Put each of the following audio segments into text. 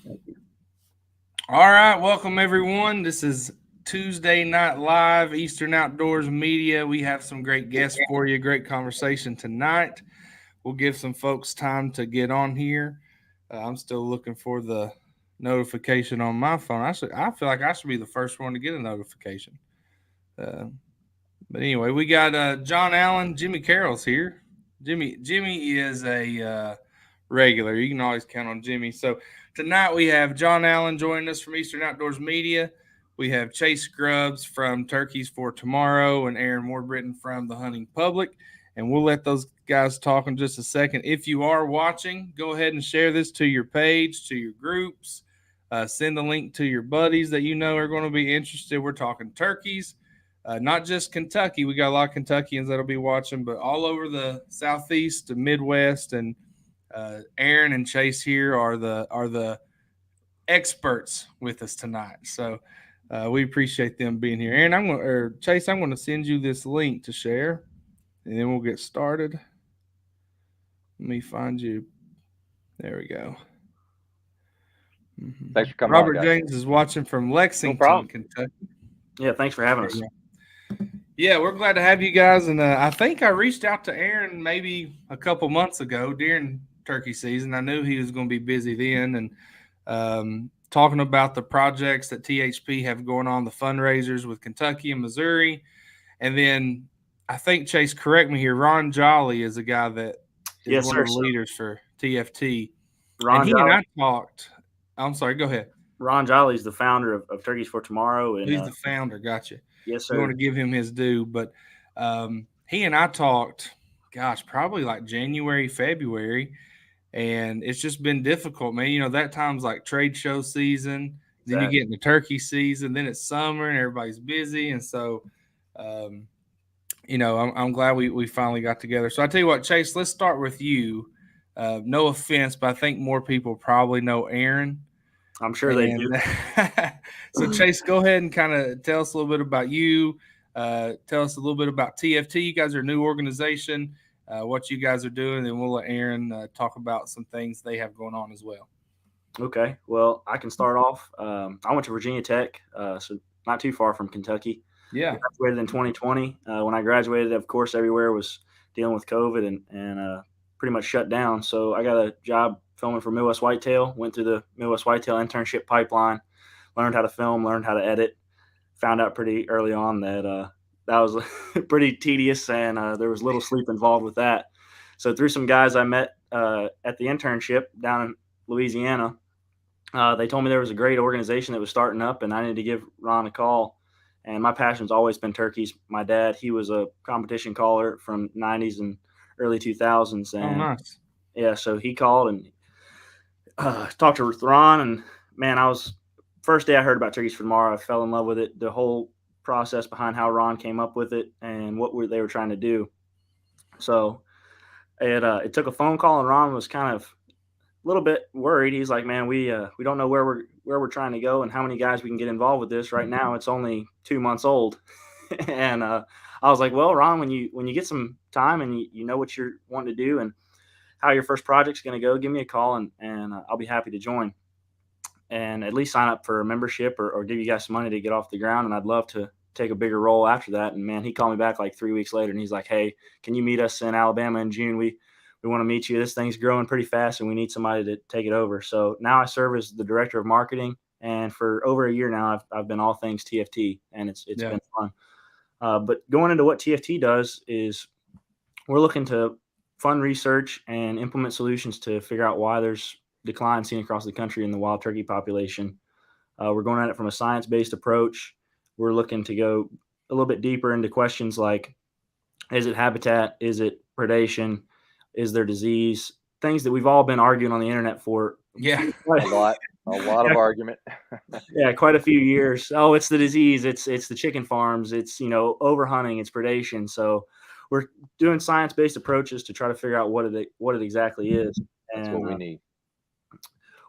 All right, welcome everyone. This is Tuesday Night Live, Eastern Outdoors Media. We have some great guests for you, great conversation tonight. We'll give some folks time to get on here. I'm still looking for the notification on my phone. I feel like I should be the first one to get a notification. Uh, but anyway, we got John Allen, Jimmy Carroll's here. Jimmy is a regular. You can always count on Jimmy. So tonight we have John Allen joining us from Eastern Outdoors Media. We have Chase Scrubs from Turkeys for Tomorrow and Aaron Warbritton from the Hunting Public. And we'll let those guys talk in just a second. If you are watching, go ahead and share this to your page, to your groups. Send the link to your buddies that you know are going to be interested. We're talking turkeys, not just Kentucky. We got a lot of Kentuckians that'll be watching, but all over the Southeast, the Midwest, and Aaron and Chase here are the experts with us tonight. So we appreciate them being here. Aaron, Chase, I'm going to send you this link to share, and then we'll get started. Let me find you. There we go. Thanks for coming Robert on, guys. James is watching from Lexington, problem. Kentucky. Yeah, thanks for having us. Yeah, we're glad to have you guys. And I think I reached out to Aaron maybe a couple months ago during turkey season. I knew he was going to be busy then, and talking about the projects that THP have going on, the fundraisers with Kentucky and Missouri. And then I think, Chase, correct me here, Ron Jolly is a guy that is one of the leaders for TFT. And he and I talked. I'm sorry, go ahead. Ron Jolly is the founder of Turkeys for Tomorrow. And he's the founder. Gotcha. Yes, sir. We want to give him his due. But he and I talked, gosh, probably like January, February. And it's just been difficult, man. You know, that time's like trade show season. Then you get into turkey season. Then it's summer and everybody's busy. And so, you know, I'm glad we finally got together. So I tell you what, Chase, let's start with you. No offense, but I think more people probably know Aaron. I'm sure they do. So, Chase, go ahead and kind of tell us a little bit about you. Tell us a little bit about TFT. You guys are a new organization, what you guys are doing, and we'll let Aaron talk about some things they have going on as well. Okay. Well, I can start off. I went to Virginia Tech, so not too far from Kentucky. Yeah. I graduated in 2020. When I graduated, of course, everywhere was dealing with COVID and pretty much shut down. So I got a job filming for Midwest Whitetail, went through the Midwest Whitetail internship pipeline, learned how to film, learned how to edit, found out pretty early on that that was pretty tedious and there was little sleep involved with that. So through some guys I met at the internship down in Louisiana, they told me there was a great organization that was starting up and I needed to give Ron a call. And my passion's always been turkeys. My dad, he was a competition caller from 90s and early 2000s. And nice. Yeah, so he called and talked to Ron, and man, first day I heard about Turkeys for Tomorrow, I fell in love with it. The whole process behind how Ron came up with it and what they were trying to do. So it took a phone call, and Ron was kind of a little bit worried. He's like, "Man, we don't know where we're trying to go and how many guys we can get involved with this. Right now, it's only 2 months old." And I was like, "Well, Ron, when you get some time and you know what you're wanting to do and how your first project's going to go, give me a call and I'll be happy to join and at least sign up for a membership or give you guys some money to get off the ground. And I'd love to take a bigger role after that." And man, he called me back like 3 weeks later and he's like, "Hey, can you meet us in Alabama in June? We want to meet you. This thing's growing pretty fast and we need somebody to take it over." So now I serve as the director of marketing. And for over a year now, I've been all things TFT and it's been fun. But going into what TFT does is we're looking to fund research and implement solutions to figure out why there's decline seen across the country in the wild turkey population. We're going at it from a science-based approach. We're looking to go a little bit deeper into questions like, is it habitat? Is it predation? Is there disease? Things that we've all been arguing on the internet for. Yeah, a lot of argument. Yeah, quite a few years. Oh, it's the disease. It's the chicken farms. It's, overhunting. It's predation. So we're doing science-based approaches to try to figure out what it exactly is. That's what we need.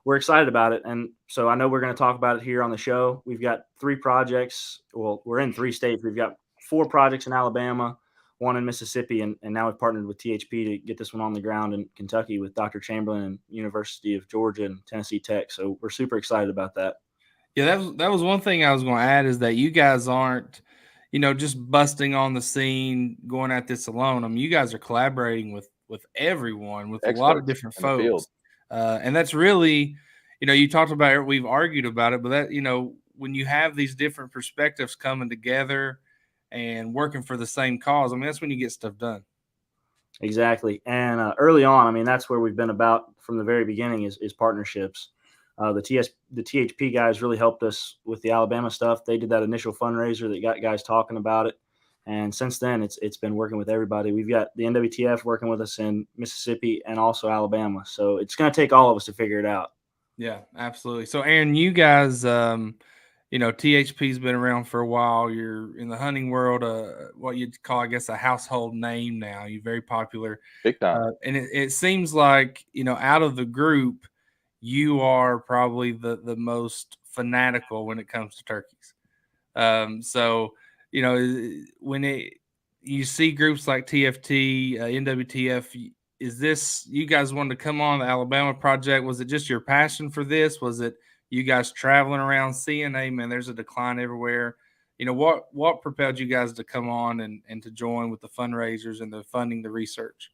We're excited about it. And so I know we're going to talk about it here on the show. We've got 3 projects. Well, we're in 3 states. We've got 4 projects in Alabama, one in Mississippi, and now we've partnered with THP to get this one on the ground in Kentucky with Dr. Chamberlain and University of Georgia and Tennessee Tech. So we're super excited about that. Yeah, that was one thing I was going to add, is that you guys aren't, just busting on the scene, going at this alone. I mean, you guys are collaborating with everyone, with Experts a lot of different in the field. folks. And that's really, you talked about it, we've argued about it, but that, when you have these different perspectives coming together and working for the same cause, I mean, that's when you get stuff done. Exactly. And early on, I mean, that's where we've been about from the very beginning is partnerships. The THP guys really helped us with the Alabama stuff. They did that initial fundraiser that got guys talking about it. And since then, it's been working with everybody. We've got the NWTF working with us in Mississippi and also Alabama. So it's going to take all of us to figure it out. Yeah, absolutely. So, Aaron, you guys, THP's been around for a while. You're in the hunting world, what you'd call, I guess, a household name now. You're very popular. Big time. And it seems like, out of the group, you are probably the most fanatical when it comes to turkeys. So, when you see groups like TFT, NWTF, is this, you guys wanted to come on the Alabama project? Was it just your passion for this? Was it you guys traveling around seeing, hey, man, there's a decline everywhere? What propelled you guys to come on and to join with the fundraisers and the funding, the research?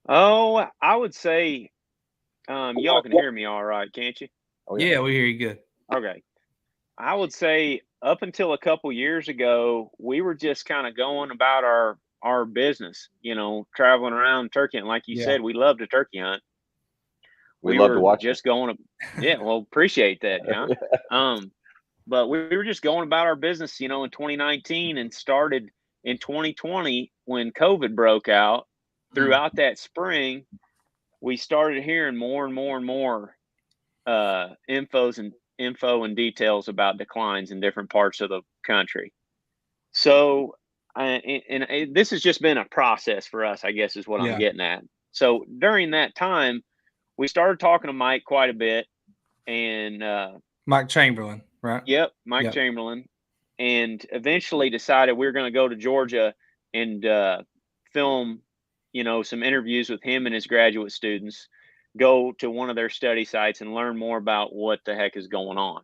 Oh, I would say, y'all can hear me all right, can't you? Oh, Yeah, we hear you good. Okay. I would say up until a couple years ago, we were just kind of going about our business, traveling around turkey. And like you said, we love to turkey hunt. We love to watch just going to, yeah, well, appreciate that. Yeah. But we were just going about our business, in 2019, and started in 2020 when COVID broke out. Throughout that spring, we started hearing more and more and more info and details about declines in different parts of the country. So, and this has just been a process for us, I guess, is what I'm getting at. So during that time, we started talking to Mike quite a bit, and Mike Chamberlain, right? Yep, Mike Chamberlain, and eventually decided we were going to go to Georgia and film, some interviews with him and his graduate students, go to one of their study sites and learn more about what the heck is going on.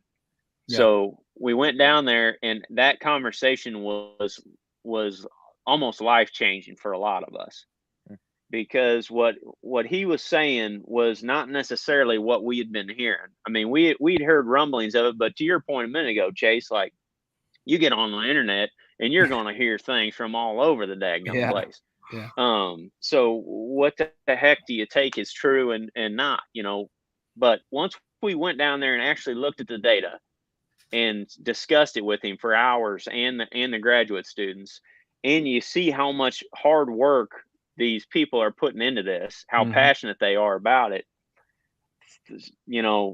Yeah. So we went down there, and that conversation was almost life-changing for a lot of us, because what he was saying was not necessarily what we had been hearing. I mean, we'd heard rumblings of it, but to your point a minute ago, Chase, like, you get on the internet and you're going to hear things from all over the daggone place. Yeah. So what the heck do you take as true and not, but once we went down there and actually looked at the data and discussed it with him for hours, and the graduate students, and you see how much hard work these people are putting into this, how passionate they are about it,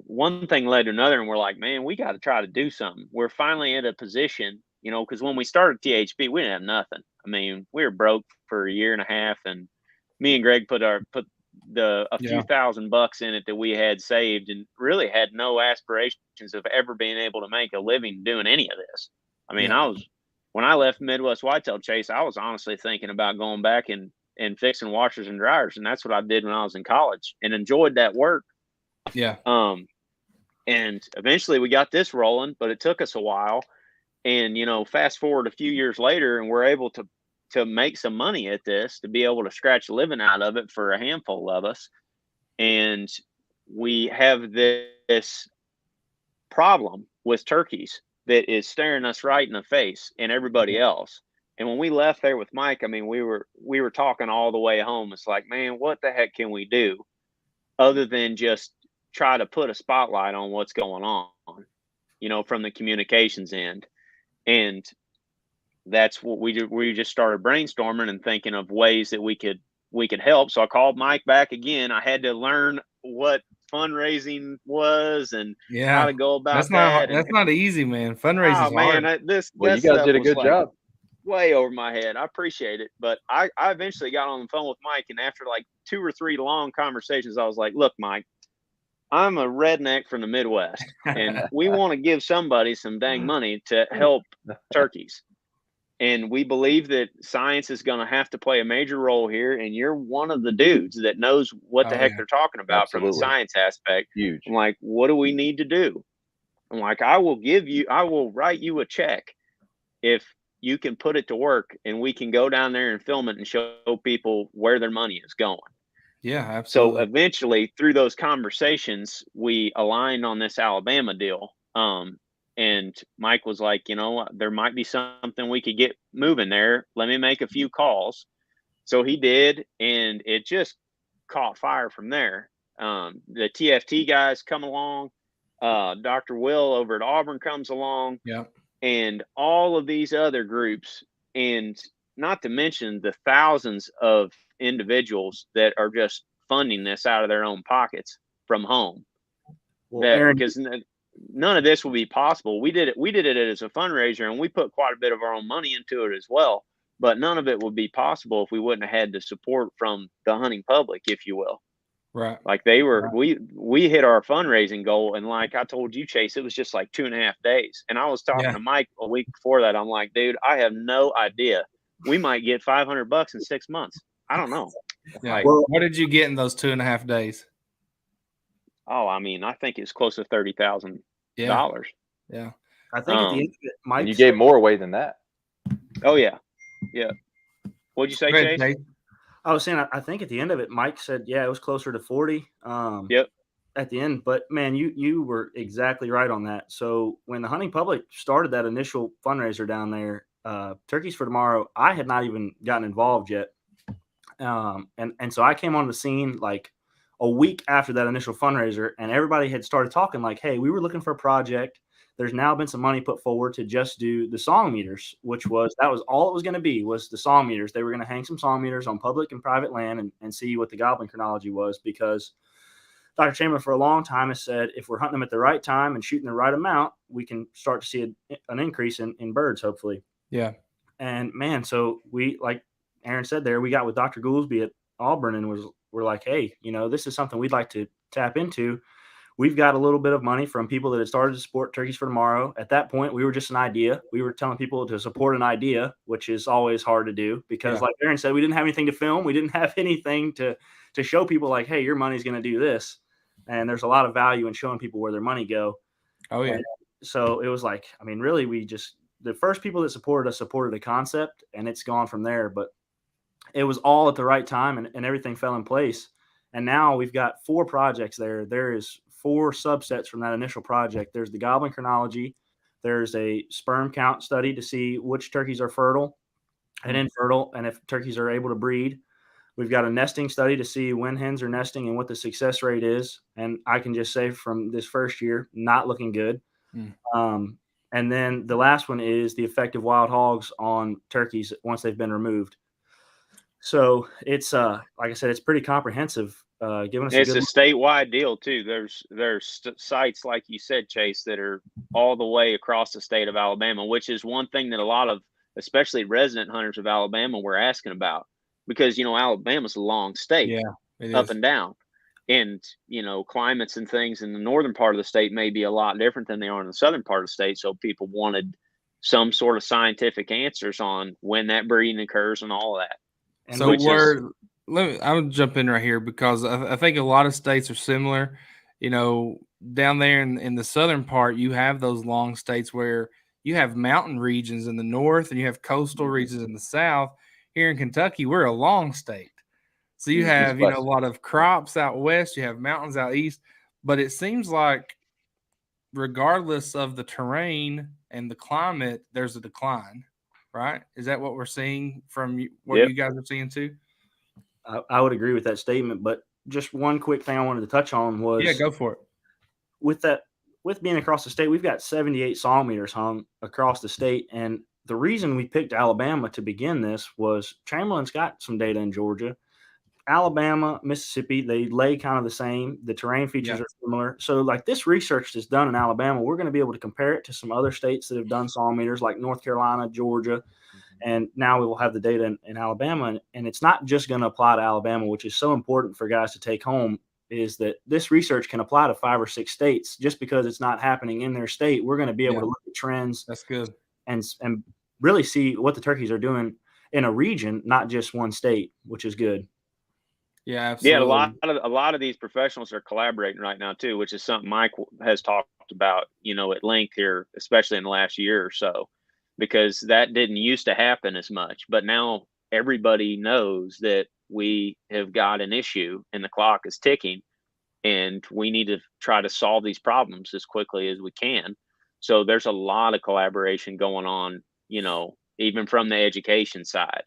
one thing led to another, and we're like, man, we got to try to do something. We're finally in a position, because when we started THP, we didn't have nothing. I mean, we were broke for a year and a half, and me and Greg put a few $1,000 in it that we had saved, and really had no aspirations of ever being able to make a living doing any of this. I mean, when I left Midwest Whitetail Chase, I was honestly thinking about going back and fixing washers and dryers, and that's what I did when I was in college, and enjoyed that work. Yeah. And eventually we got this rolling, but it took us a while. And, fast forward a few years later, and we're able to make some money at this, to be able to scratch a living out of it for a handful of us. And we have this problem with turkeys that is staring us right in the face and everybody else. And when we left there with Mike, I mean, we were talking all the way home. It's like, man, what the heck can we do other than just try to put a spotlight on what's going on, from the communications end. And that's what we did. We just started brainstorming and thinking of ways that we could help. So I called Mike back again. I had to learn what fundraising was and how to go about that. That's not easy, man. Fundraising. Oh man, you guys did a good job. Way over my head. I appreciate it. But I eventually got on the phone with Mike, and after like 2 or 3 long conversations, I was like, look, Mike, I'm a redneck from the Midwest, and we want to give somebody some dang money to help turkeys. And we believe that science is going to have to play a major role here. And you're one of the dudes that knows what the heck they're talking about from the science aspect. Huge. I'm like, what do we need to do? I'm like, I will write you a check if you can put it to work and we can go down there and film it and show people where their money is going. Yeah, absolutely. So eventually through those conversations, we aligned on this Alabama deal. And Mike was like, there might be something we could get moving there. Let me make a few calls. So he did, and it just caught fire from there. The TFT guys come along. Dr. Will over at Auburn comes along. Yeah. And all of these other groups, and not to mention the thousands of individuals that are just funding this out of their own pockets from home. Well, because none of this would be possible. We did it as a fundraiser, and we put quite a bit of our own money into it as well. But none of it would be possible if we wouldn't have had the support from the hunting public, if you will. Right. Like they were, we hit our fundraising goal, and like I told you, Chase, it was just like 2.5 days. And I was talking to Mike a week before that. I'm like, dude, I have no idea. We might get $500 in 6 months. I don't know. Yeah. Like, what did you get in those 2.5 days? Oh, I mean, I think it's close to $30,000. Yeah. I think at the end of it, Mike, and you gave more away than that. Oh yeah. Yeah. What'd you say, Chase? I was saying, I think at the end of it, Mike said, yeah, it was closer to 40. Yep. At the end, but man, you were exactly right on that. So when the hunting public started that initial fundraiser down there, Turkeys for Tomorrow, I had not even gotten involved yet. And so I came on the scene like a week after that initial fundraiser, and everybody had started talking like, hey, we were looking for a project. There's now been some money put forward to just do the song meters, that was all it was going to be, was the song meters. They were going to hang some song meters on public and private land and see what the goblin chronology was, because Dr. Chamberlain for a long time has said, if we're hunting them at the right time and shooting the right amount, we can start to see an increase in birds, hopefully. Yeah. And man, so we, like Aaron said there, we got with Dr. Goolsby at Auburn and we're like, hey, this is something we'd like to tap into. We've got a little bit of money from people that had started to support Turkeys for Tomorrow. At that point, we were just an idea. We were telling people to support an idea, which is always hard to do because, like Aaron said, we didn't have anything to film. We didn't have anything to show people like, hey, your money's going to do this. And there's a lot of value in showing people where their money go. Oh, yeah. And so it was like, I mean, really, the first people that supported us supported a concept, and it's gone from there. But it was all at the right time, and everything fell in place. And now we've got 4 projects there. There is 4 subsets from that initial project. There's the goblin chronology. There's a sperm count study to see which turkeys are fertile and infertile, and if turkeys are able to breed. We've got a nesting study to see when hens are nesting and what the success rate is. And I can just say from this first year, not looking good. And then the last one is the effect of wild hogs on turkeys once they've been removed. So it's like I said, it's pretty comprehensive. It's a statewide deal too. There's sites, like you said, Chase, that are all the way across the state of Alabama, which is one thing that a lot of, especially resident hunters of Alabama, were asking about, because Alabama's a long state, up and down, and climates and things in the northern part of the state may be a lot different than they are in the southern part of the state. So people wanted some sort of scientific answers on when that breeding occurs and all of that. And so I'll jump in right here because I think a lot of states are similar. Down there in the southern part, you have those long states where you have mountain regions in the north and you have coastal regions in the south. Here in Kentucky, we're a long state. So you have, a lot of crops out west, you have mountains out east, but it seems like regardless of the terrain and the climate, there's a decline. Right? Is that what we're seeing from what you guys are seeing too? I would agree with that statement, but just one quick thing I wanted to touch on was go for it. With being across the state, we've got 78 song meters hung across the state, and the reason we picked Alabama to begin this was Chamberlain's got some data in Georgia. Alabama, Mississippi, they lay kind of the same. The terrain features are similar. So like this research that's done in Alabama, we're going to be able to compare it to some other states that have done song meters like North Carolina, Georgia. And now we will have the data in Alabama. And it's not just going to apply to Alabama, which is so important for guys to take home, is that this research can apply to 5 or 6 states. Just because it's not happening in their state, we're going to be able to look at trends. That's good. And really see what the turkeys are doing in a region, not just one state, which is good. Yeah, absolutely. Yeah, a lot of these professionals are collaborating right now too, which is something Mike has talked about, at length here, especially in the last year or so, because that didn't used to happen as much. But now everybody knows that we have got an issue and the clock is ticking, and we need to try to solve these problems as quickly as we can. So there's a lot of collaboration going on, even from the education side.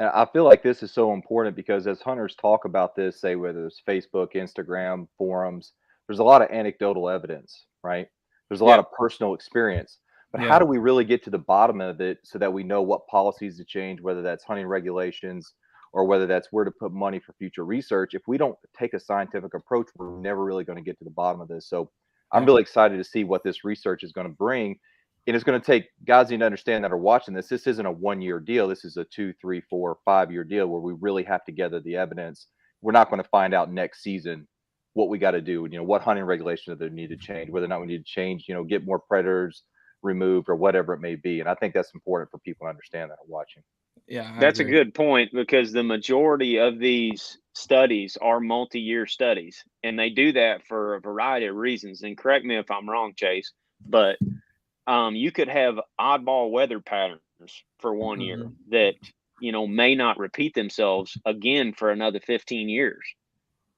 I feel like this is so important because as hunters talk about this, say whether it's Facebook, Instagram, forums, there's a lot of anecdotal evidence, right? There's a lot of personal experience. But how do we really get to the bottom of it so that we know what policies to change, whether that's hunting regulations or whether that's where to put money for future research? If we don't take a scientific approach, we're never really going to get to the bottom of this. So I'm really excited to see what this research is going to bring. And it's going to take guys need to understand that are watching this. This isn't a 1 year deal. This is a 2, 3, 4, 5 year deal where we really have to gather the evidence. We're not going to find out next season what we got to do. What hunting regulations do they need to change, whether or not we need to change, get more predators removed or whatever it may be. And I think that's important for people to understand that are watching. Yeah, that's a good point, because the majority of these studies are multi-year studies, and they do that for a variety of reasons. And correct me if I'm wrong, Chase, but you could have oddball weather patterns for 1 year that, may not repeat themselves again for another 15 years.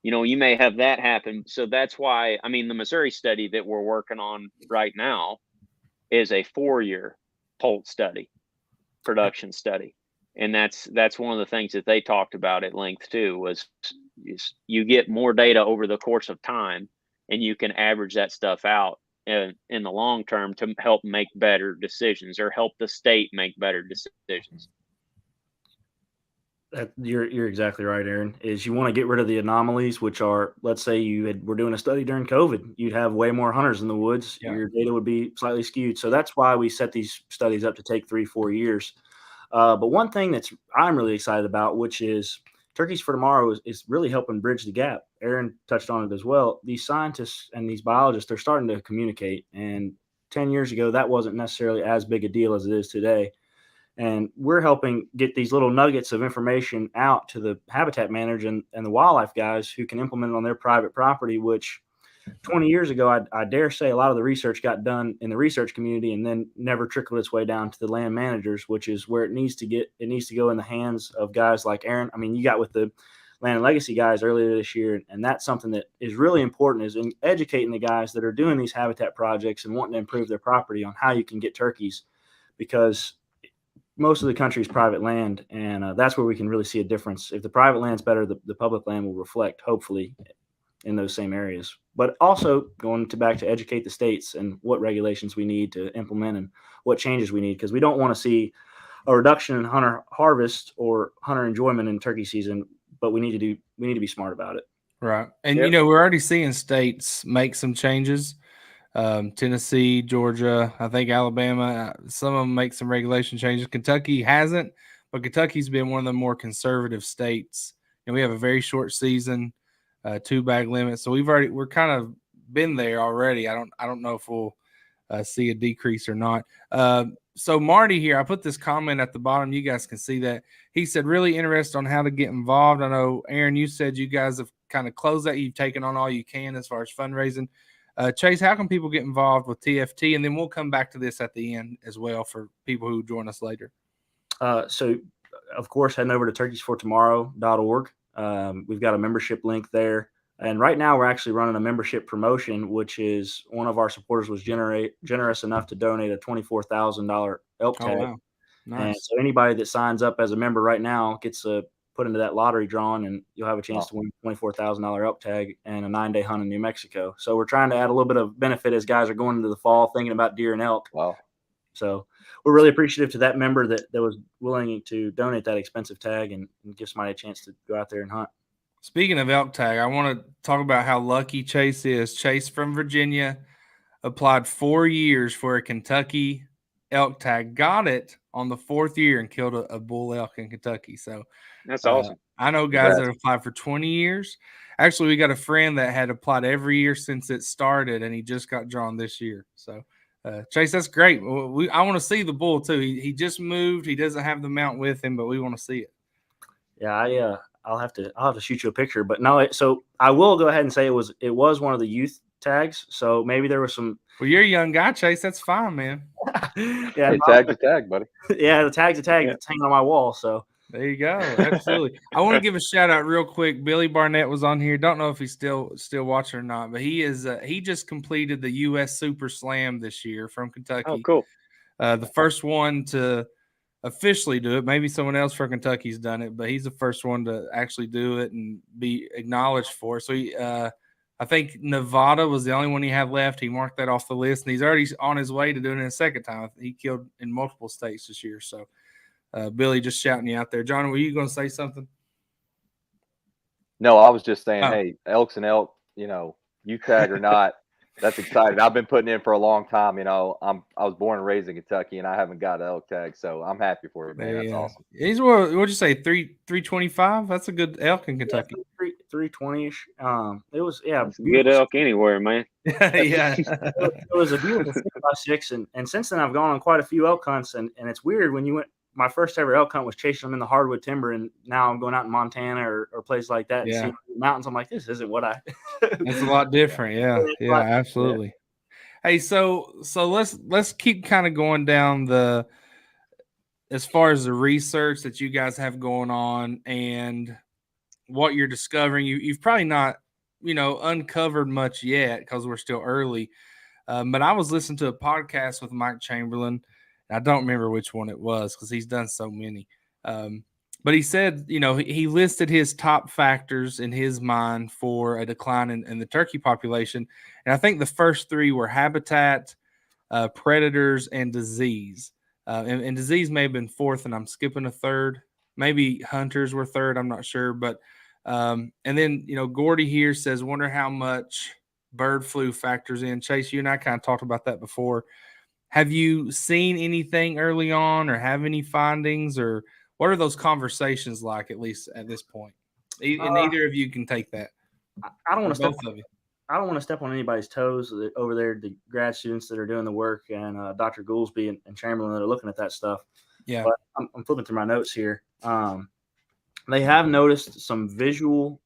You may have that happen. So that's why, the Missouri study that we're working on right now is a 4-year poult study, production study. And that's one of the things that they talked about at length too, is you get more data over the course of time, and you can average that stuff out in the long term to help make better decisions, or help the state make better decisions. You're exactly right, Aaron. Is you want to get rid of the anomalies, which are, let's say we're doing a study during COVID, you'd have way more hunters in the woods. Yeah. Your data would be slightly skewed. So that's why we set these studies up to take 3-4 years. But one thing I'm really excited about, which is Turkeys for Tomorrow, is really helping bridge the gap. Aaron touched on it as well. These scientists and these biologists, they're starting to communicate. And 10 years ago, that wasn't necessarily as big a deal as it is today. And we're helping get these little nuggets of information out to the habitat manager and the wildlife guys who can implement it on their private property, which 20 years ago, I dare say a lot of the research got done in the research community and then never trickled its way down to the land managers, which is where it needs to get. It needs to go in the hands of guys like Aaron. You got with the Land and Legacy guys earlier this year, and that's something that is really important, is in educating the guys that are doing these habitat projects and wanting to improve their property on how you can get turkeys, because most of the country is private land, and that's where we can really see a difference. If the private land's better, the public land will reflect, hopefully, in those same areas. But also going back to educate the states and what regulations we need to implement and what changes we need, because we don't want to see a reduction in hunter harvest or hunter enjoyment in turkey season, but we need to be smart about it. Right. And, we're already seeing states make some changes. Tennessee, Georgia, I think Alabama, some of them make some regulation changes. Kentucky hasn't, but Kentucky's been one of the more conservative states. And we have a very short season, 2-bag limit. So we're kind of been there already. I don't know if we'll see a decrease or not. So Marty here, I put this comment at the bottom. You guys can see that. He said, really interested on how to get involved. I know, Aaron, you said you guys have kind of closed that. You've taken on all you can as far as fundraising. Chase, how can people get involved with TFT? And then we'll come back to this at the end as well for people who join us later. So, of course, heading over to turkeysfortomorrow.org. We've got a membership link there. And right now we're actually running a membership promotion, which is one of our supporters was generous enough to donate a $24,000 elk tag. Oh, wow. Nice. And so anybody that signs up as a member right now gets put into that lottery drawing, and you'll have a chance to win a $24,000 elk tag and a 9-day hunt in New Mexico. So we're trying to add a little bit of benefit as guys are going into the fall thinking about deer and elk. Wow. So we're really appreciative to that member that was willing to donate that expensive tag and give somebody a chance to go out there and hunt. Speaking of elk tag, I want to talk about how lucky Chase is. Chase from Virginia applied 4 years for a Kentucky elk tag, got it on the 4th year, and killed a bull elk in Kentucky. So that's awesome. I know guys that have applied for 20 years. Actually, we got a friend that had applied every year since it started, and he just got drawn this year. So Chase, that's great. I want to see the bull too. He just moved. He doesn't have the mount with him, but we want to see it. Yeah, I'll have to shoot you a picture. But no, so I will go ahead and say it was one of the youth tags. So maybe there was some. Well, you're a young guy, Chase. That's fine, man. Yeah, Hey, tag's a tag, buddy. Yeah, the tag's a tag. Yeah. It's hanging on my wall. So There you go. Absolutely. I want to give a shout out real quick. Billy Barnett was on here. Don't know if he's still watching or not, but he just completed the U.S. Super Slam this year from Kentucky. Oh, cool. The first one to officially do it. Maybe someone else from Kentucky's done it, but he's the first one to actually do it and be acknowledged for it. So I think Nevada was the only one he had left. He marked that off the list, and he's already on his way to doing it a second time. He killed in multiple states this year. So Billy, just shouting you out there. John, were you going to say something? No, I was just saying, hey, elk's an elk, you tag or not. That's exciting. I've been putting in for a long time. I was born and raised in Kentucky, and I haven't got an elk tag, so I'm happy for you, man. That's awesome. He's what'd you say, 325? That's a good elk in Kentucky. 320-ish. It was good elk anywhere, man. Yeah, it was a beautiful 6x6, and since then I've gone on quite a few elk hunts, and it's weird when you went. My first ever elk hunt was chasing them in the hardwood timber, and now I'm going out in Montana or places like that and seeing the mountains. I'm like, this isn't what I. It's a lot different. Yeah, absolutely. Yeah. Hey, so let's keep kind of going down as far as the research that you guys have going on and what you're discovering. You've probably not uncovered much yet because we're still early. But I was listening to a podcast with Mike Chamberlain. I don't remember which one it was because he's done so many. But he said, he listed his top factors in his mind for a decline in the turkey population. And I think the first three were habitat, predators, and disease. And disease may have been fourth, and I'm skipping a third. Maybe hunters were third. I'm not sure. But and then, Gordy here says, wonder how much bird flu factors in. Chase, you and I kind of talked about that before. Have you seen anything early on or have any findings, or what are those conversations like, at least at this point? And either of you can take that. I don't want to both of you. I don't want to step on anybody's toes over there, the grad students that are doing the work and Dr. Goolsby and Chamberlain that are looking at that stuff. Yeah. But I'm flipping through my notes here. They have noticed some visual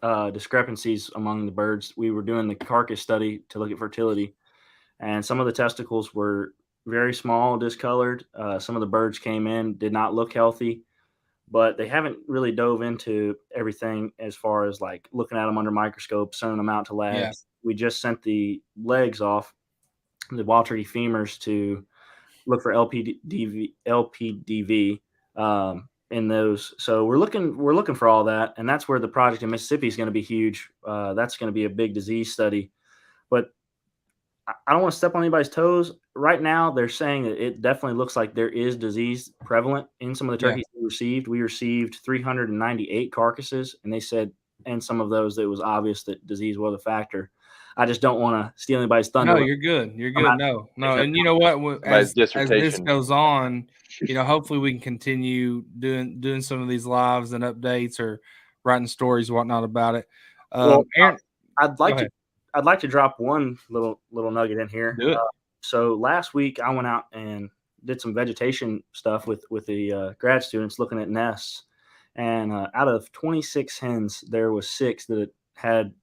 discrepancies among the birds. We were doing the carcass study to look at fertility. And some of the testicles were very small, discolored. Some of the birds came in, did not look healthy, but they haven't really dove into everything as far as like looking at them under microscopes, sending them out to labs. Yeah. We just sent the legs off, the wild turkey femurs, to look for LPDV in those. So we're looking for all that, and that's where the project in Mississippi is going to be huge. That's going to be a big disease study, but I don't want to step on anybody's toes. Right now, they're saying that it definitely looks like there is disease prevalent in some of the turkeys we received. We received 398 carcasses, and they said in some of those that it was obvious that disease was a factor. I just don't want to steal anybody's thunder. No, you're good. You're good. No. And you know what? As this goes on, hopefully we can continue doing some of these lives and updates or writing stories, whatnot about it. Aaron, I'd like to drop one little nugget in here. Do it. So last week I went out and did some vegetation stuff with the grad students looking at nests, and out of 26 hens, there was 6 that had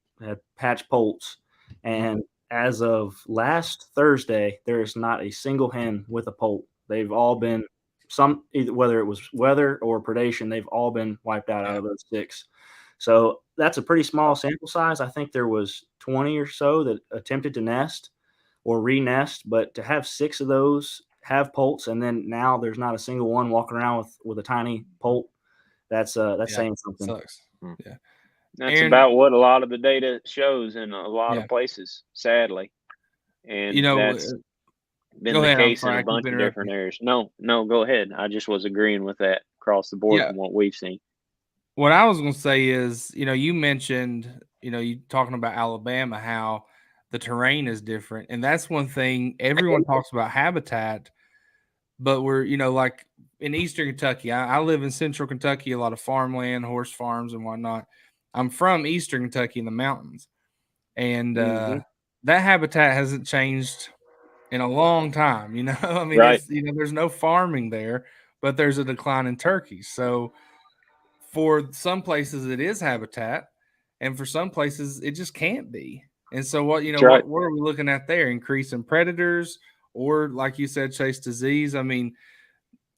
patch poults. And as of last Thursday, there is not a single hen with a poult. They've all been whether it was weather or predation, they've all been wiped out of those 6. So that's a pretty small sample size. I think there was 20 or so that attempted to nest or re-nest, but to have 6 of those have poults, and then now there's not a single one walking around with a tiny poult, that's saying something. Sucks. Yeah. That's about what a lot of the data shows in a lot of places, sadly. And that's been the case in a bunch of different areas. No, go ahead. I just was agreeing with that across the board from what we've seen. What I was going to say is, you mentioned, you talking about Alabama, how the terrain is different. And that's one thing everyone talks about habitat, but we're, like in Eastern Kentucky, I live in Central Kentucky, a lot of farmland, horse farms and whatnot. I'm from Eastern Kentucky in the mountains, and that habitat hasn't changed in a long time. I mean, Right. it's there's no farming there, but there's a decline in turkeys. So for some places it is habitat, and for some places it just can't be. And so what That's right. what are we looking at there? Increasing predators, or like you said, chase disease? I mean,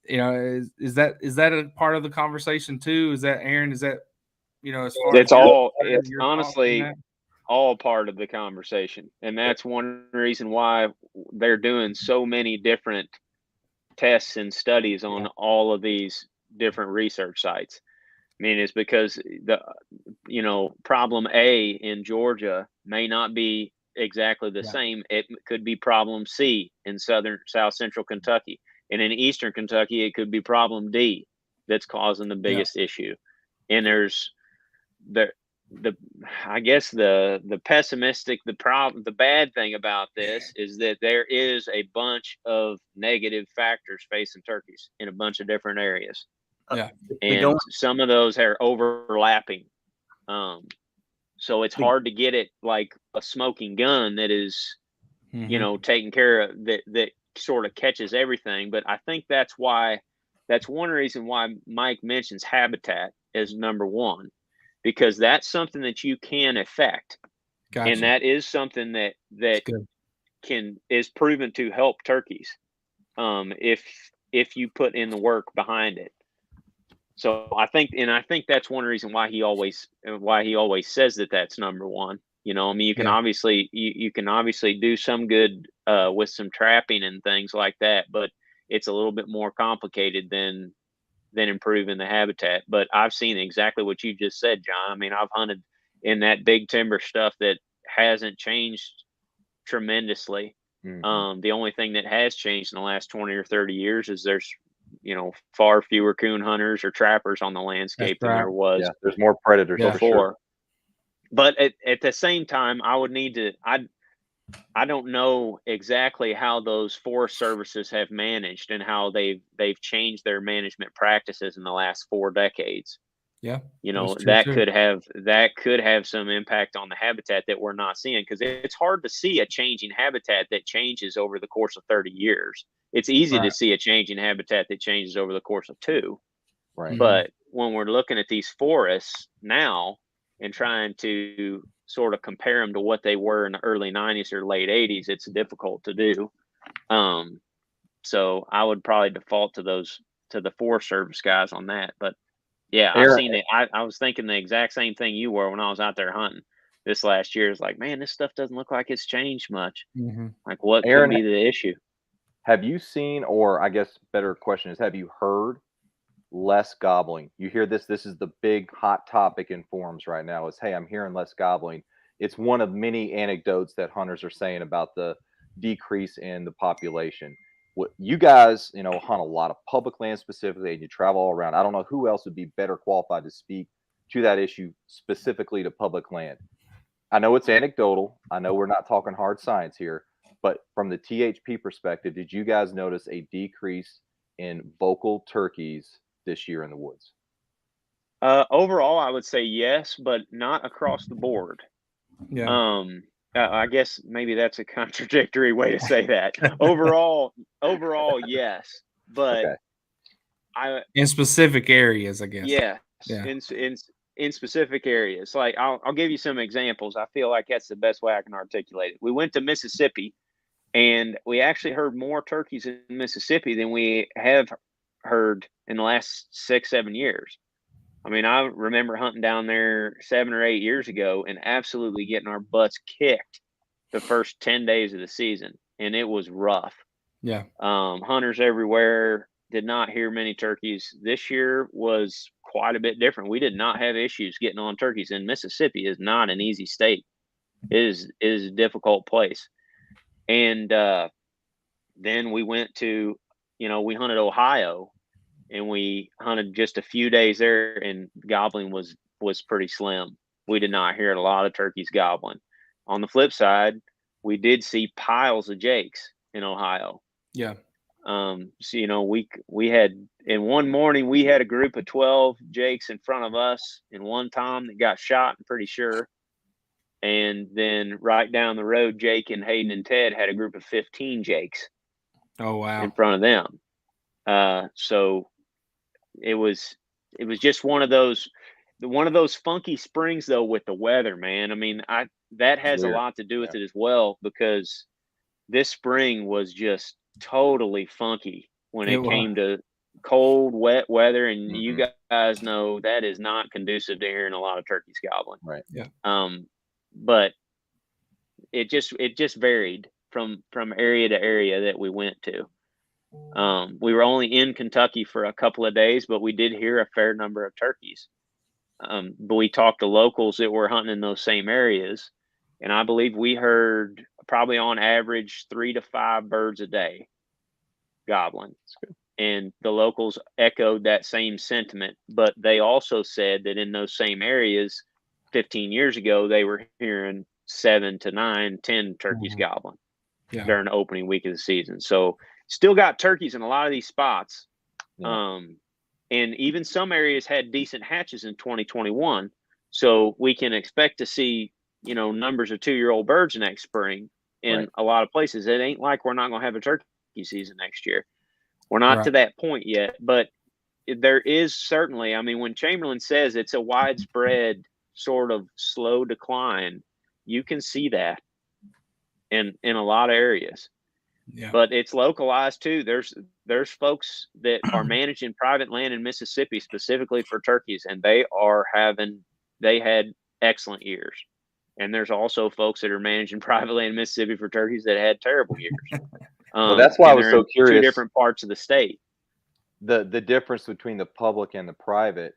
is that a part of the conversation too? Is that, Aaron? Is that as far as It's your thoughts on honestly that? all part of the conversation. And that's one reason why they're doing so many different tests and studies on all of these different research sites. I mean, it's because the problem A in Georgia may not be exactly the same. It could be problem C in South Central Kentucky. And in Eastern Kentucky, it could be problem D that's causing the biggest issue. And there's the I guess the pessimistic, the bad thing about this is that there is a bunch of negative factors facing turkeys in a bunch of different areas. And some of those are overlapping. So it's hard to get it like a smoking gun that is, taking care of that sort of catches everything. But I think that's one reason why Mike mentions habitat as number one, because that's something that you can affect. Gotcha. And that is something that is proven to help turkeys. If you put in the work behind it. So I think that's one reason why he always says that that's number one. I mean, you can obviously you can obviously do some good with some trapping and things like that, but it's a little bit more complicated than improving the habitat. But I've seen exactly what you just said, John. I mean, I've hunted in that big timber stuff that hasn't changed tremendously. Mm-hmm. The only thing that has changed in the last 20 or 30 years is there's far fewer coon hunters or trappers on the landscape than there was. Yeah, there's more predators before. Sure. But at the same time, I would need to. I don't know exactly how those forest services have managed and how they've changed their management practices in the last 4 decades. Yeah, that could have some impact on the habitat that we're not seeing, because it's hard to see a changing habitat that changes over the course of 30 years. It's easy to see a changing habitat that changes over the course of 2. Right. But when we're looking at these forests now and trying to sort of compare them to what they were in the early 90s or late 80s, it's difficult to do. So I would probably default to the Forest Service guys on that. But yeah, I've seen it. I was thinking the exact same thing you were when I was out there hunting this last year. It's like, man, this stuff doesn't look like it's changed much. Mm-hmm. Like, what could be the issue? Have you seen, or I guess better question is, have you heard less gobbling? You hear this is the big hot topic in forums right now is, hey, I'm hearing less gobbling. It's one of many anecdotes that hunters are saying about the decrease in the population. What you guys, hunt a lot of public land specifically, and you travel all around. I don't know who else would be better qualified to speak to that issue specifically to public land. I know it's anecdotal. I know we're not talking hard science here, but from the THP perspective, did you guys notice a decrease in vocal turkeys this year in the woods? Overall, I would say yes, but not across the board. Yeah. I guess maybe that's a contradictory way to say that. Overall, yes, but okay. In specific areas, I guess. Yes. Yeah. In specific areas, like I'll give you some examples. I feel like that's the best way I can articulate it. We went to Mississippi, and we actually heard more turkeys in Mississippi than we have heard in the last 6-7 years. I mean, I remember hunting down there 7 or 8 years ago and absolutely getting our butts kicked the first 10 days of the season, and it was rough. Yeah. Hunters everywhere did not hear many turkeys. This year was quite a bit different. We did not have issues getting on turkeys, and Mississippi is not an easy state. It is a difficult place. And then we went to, we hunted Ohio, and we hunted just a few days there, and gobbling was pretty slim. We did not hear a lot of turkeys gobbling. On the flip side, we did see piles of jakes in Ohio. Yeah. So, we had, in one morning, we had a group of 12 jakes in front of us and one tom that got shot, I'm pretty sure. And then right down the road, Jake and Hayden and Ted had a group of 15 Jakes Oh wow. in front of them. So it was just one of those funky springs though with the weather, man. I mean, that has a lot to do with it as well, because this spring was just totally funky when it came to cold, wet weather, and you guys know that is not conducive to hearing a lot of turkeys gobbling. Right. Yeah. But it just varied from area to area that we went to. We were only in Kentucky for a couple of days, but we did hear a fair number of turkeys. But we talked to locals that were hunting in those same areas, and I believe we heard probably on average 3 to 5 birds a day gobbling. And the locals echoed that same sentiment, but they also said that in those same areas 15 years ago, they were hearing 7 to 9, 10 turkeys gobbling during the opening week of the season. So still got turkeys in a lot of these spots. And even some areas had decent hatches in 2021. So we can expect to see, numbers of 2-year-old birds next spring in a lot of places. It ain't like we're not going to have a turkey season next year. We're not to that point yet, but there is certainly, I mean, when Chamberlain says it's a widespread sort of slow decline, you can see that in a lot of areas. Yeah. But it's localized too. There's folks that are managing private land in Mississippi specifically for turkeys, and they had excellent years. And there's also folks that are managing private land in Mississippi for turkeys that had terrible years. Well, that's why I was so curious. 2 different parts of the state. The difference between the public and the private,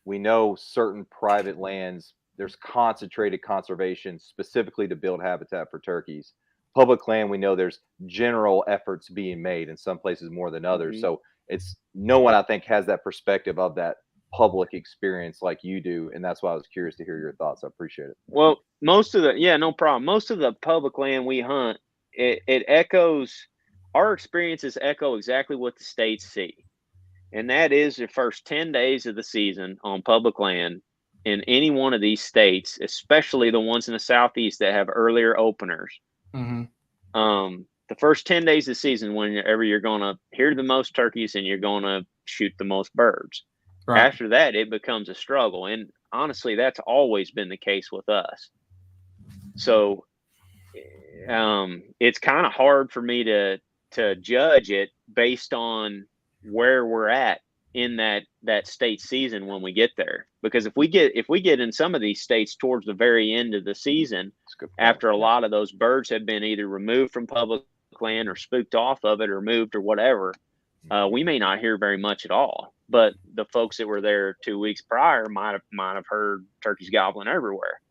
we know certain private lands, there's concentrated conservation specifically to build habitat for turkeys. Public land, we know there's general efforts being made in some places more than others. So it's no one, I think, has that perspective of that public experience like you do. And that's why I was curious to hear your thoughts. I appreciate it. Well, most of the public land we hunt, it echoes, our experiences echo exactly what the states see. And that is the first 10 days of the season on public land in any one of these states, especially the ones in the Southeast that have earlier openers. The first 10 days of the season, whenever you're going to hear the most turkeys and you're going to shoot the most birds. Right. After that, it becomes a struggle. And honestly, that's always been the case with us. So it's kind of hard for me to judge it based on where we're at in that state season when we get there. Because if we get in some of these states towards the very end of the season, after a lot of those birds have been either removed from public land or spooked off of it or moved or whatever, we may not hear very much at all. But the folks that were there 2 weeks prior might have heard turkeys gobbling everywhere.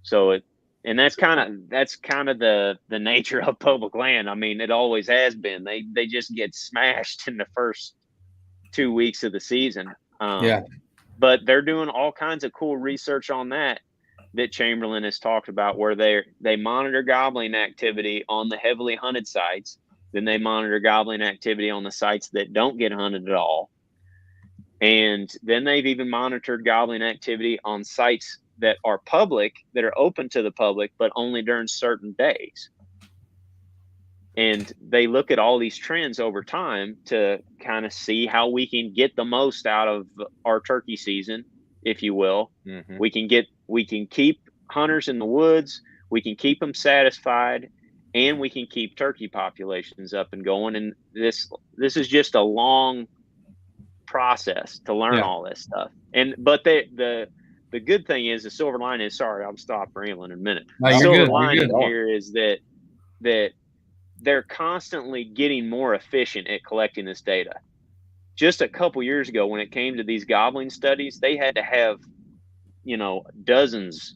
So that's kind of the nature of public land. I mean, it always has been. They just get smashed in the first 2 weeks of the season. But they're doing all kinds of cool research on that Chamberlain has talked about, where they monitor gobbling activity on the heavily hunted sites. Then they monitor gobbling activity on the sites that don't get hunted at all. And then they've even monitored gobbling activity on sites that are public, that are open to the public, but only during certain days. And they look at all these trends over time to kind of see how we can get the most out of our turkey season, if you will. We can keep hunters in the woods, we can keep them satisfied, and we can keep turkey populations up and going. And this is just a long process to learn all this stuff. But the good thing is, the silver lining is, sorry, I'll stop rambling in a minute. No, the silver good. lining here is that they're constantly getting more efficient at collecting this data. Just a couple years ago, when it came to these gobbling studies, they had to have, dozens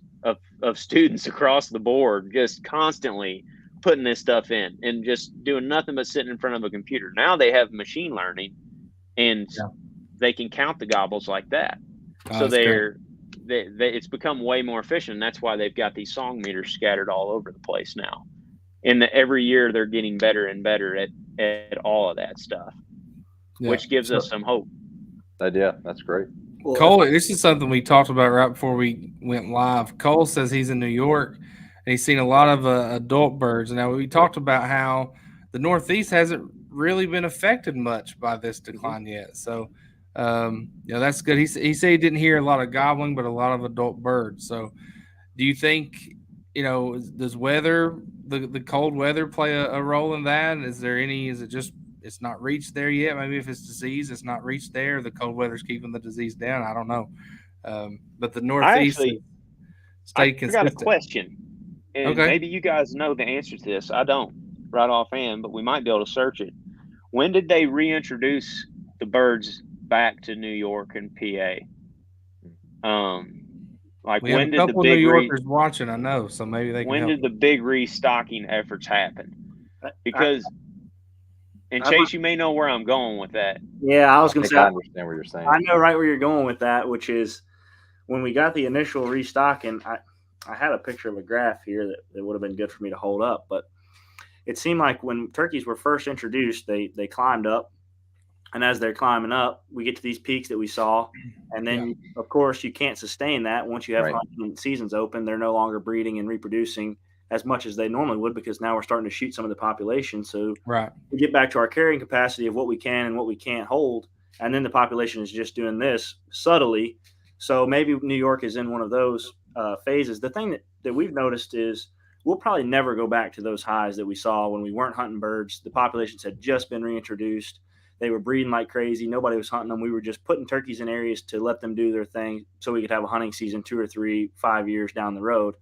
of students across the board just constantly putting this stuff in and just doing nothing but sitting in front of a computer. Now they have machine learning, and they can count the gobbles like that. So it's become way more efficient. And that's why they've got these song meters scattered all over the place now. And every year they're getting better and better at all of that stuff, which gives us some hope. Yeah, that's great. Well, Cole, this is something we talked about right before we went live. Cole says he's in New York and he's seen a lot of adult birds. Now, we talked about how the Northeast hasn't really been affected much by this decline yet. So, that's good. He said he didn't hear a lot of gobbling, but a lot of adult birds. So, do you think, does weather, the cold weather play a role in that? Is it just it's not reached there yet? Maybe if it's disease, it's not reached there. The cold weather's keeping the disease down. I don't know. But the Northeast has I stayed got a consistent. question, and Okay. maybe you guys know the answer to this. I don't right offhand, but we might be able to search it. When did they reintroduce the birds back to New York and PA? Like We have when a did the couple of New big Yorkers watching, I know, so maybe they can when help. did the big restocking efforts happen? Because and Chase, you may know where I'm going with that. Yeah, I was I going to think say, I understand what you're saying. I know right where you're going with that, which is when we got the initial restocking, I had a picture of a graph here that would have been good for me to hold up, but it seemed like when turkeys were first introduced, they climbed up. And as they're climbing up, we get to these peaks that we saw. And then, of course, you can't sustain that once you have Right. hunting seasons open. They're no longer breeding and reproducing as much as they normally would because now we're starting to shoot some of the population. So Right. we get back to our carrying capacity of what we can and what we can't hold. And then the population is just doing this subtly. So maybe New York is in one of those phases. The thing that we've noticed is we'll probably never go back to those highs that we saw when we weren't hunting birds. The populations had just been reintroduced. They were breeding like crazy. Nobody was hunting them. We were just putting turkeys in areas to let them do their thing so we could have a hunting season 2 or 3, 5 years down the road.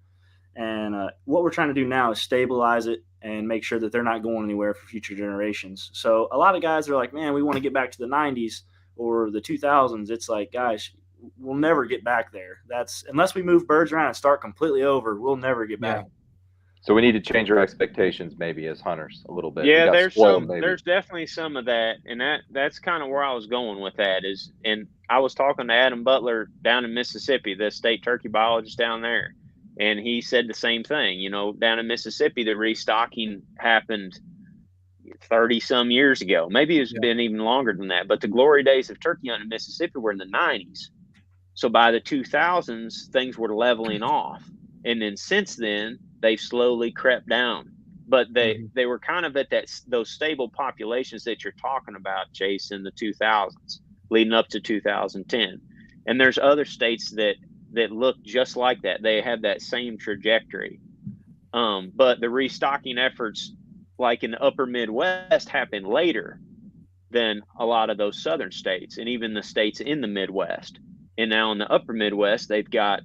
And what we're trying to do now is stabilize it and make sure that they're not going anywhere for future generations. So a lot of guys are like, man, we want to get back to the 90s or the 2000s. It's like, guys, we'll never get back there. That's unless we move birds around and start completely over, we'll never get back. So we need to change our expectations maybe as hunters a little bit. Yeah, We got spoiled, there's definitely some of that, and that's kind of where I was going with that is, and I was talking to Adam Butler down in Mississippi, the state turkey biologist down there, and he said the same thing. Down in Mississippi, the restocking happened 30 some years ago. Maybe it's been even longer than that, but the glory days of turkey hunting in Mississippi were in the 90s. So by the 2000s, things were leveling off, and then since then they've slowly crept down. But they were kind of at those stable populations that you're talking about, Chase, in the 2000s, leading up to 2010. And there's other states that look just like that. They have that same trajectory. But the restocking efforts, like in the upper Midwest, happen later than a lot of those southern states and even the states in the Midwest. And now in the upper Midwest, they've got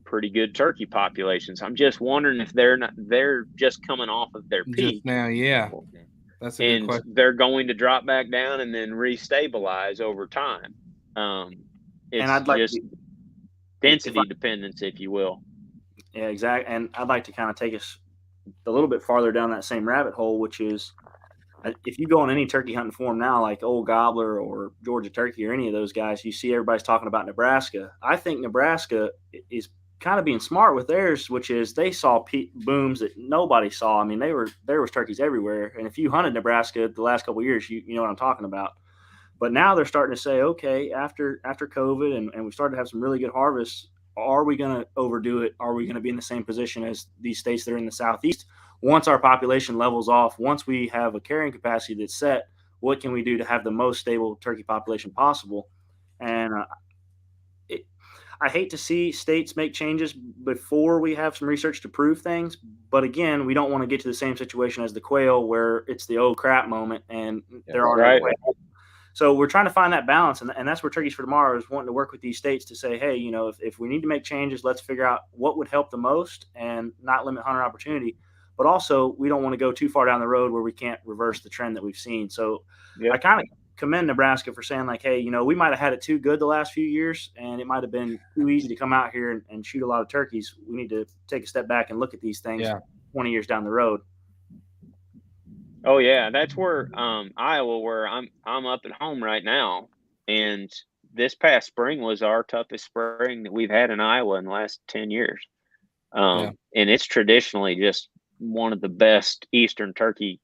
pretty good turkey populations. I'm just wondering if they're just coming off of their peak Just now, yeah. That's a good question. they're going to drop back down and then restabilize over time. It's And I'd like just density dependence, if you will. Yeah, exactly. And I'd like to kind of take us a little bit farther down that same rabbit hole, which is if you go on any turkey hunting forum now, like Old Gobbler or Georgia Turkey or any of those guys, you see everybody's talking about Nebraska. I think Nebraska is kind of being smart with theirs, which is they saw booms that nobody saw. I mean, there was turkeys everywhere. And if you hunted Nebraska the last couple of years, you know what I'm talking about. But now they're starting to say, okay, after COVID and we started to have some really good harvests, are we going to overdo it? Are we going to be in the same position as these states that are in the Southeast? Once our population levels off, once we have a carrying capacity that's set, what can we do to have the most stable turkey population possible? And I hate to see states make changes before we have some research to prove things. But again, we don't want to get to the same situation as the quail where it's the old crap moment and there are no quail. So we're trying to find that balance. And that's where Turkeys for Tomorrow is wanting to work with these states to say, hey, if we need to make changes, let's figure out what would help the most and not limit hunter opportunity. But also, we don't want to go too far down the road where we can't reverse the trend that we've seen. So I kind of commend Nebraska for saying like, hey, we might have had it too good the last few years and it might have been too easy to come out here and shoot a lot of turkeys. We need to take a step back and look at these things 20 years down the road. Oh yeah, that's where Iowa, where I'm up at home right now, and this past spring was our toughest spring that we've had in Iowa in the last 10 years. And it's traditionally just one of the best eastern turkey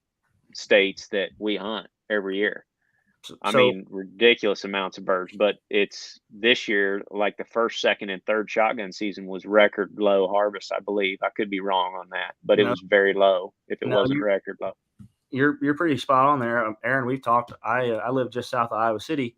states that we hunt every year. I mean, ridiculous amounts of birds. But it's this year, like the first, second, and third shotgun season was record low harvest, I believe. I could be wrong on that, but it was very low if it wasn't record low. You're pretty spot on there, Aaron. We've talked. I live just south of Iowa City,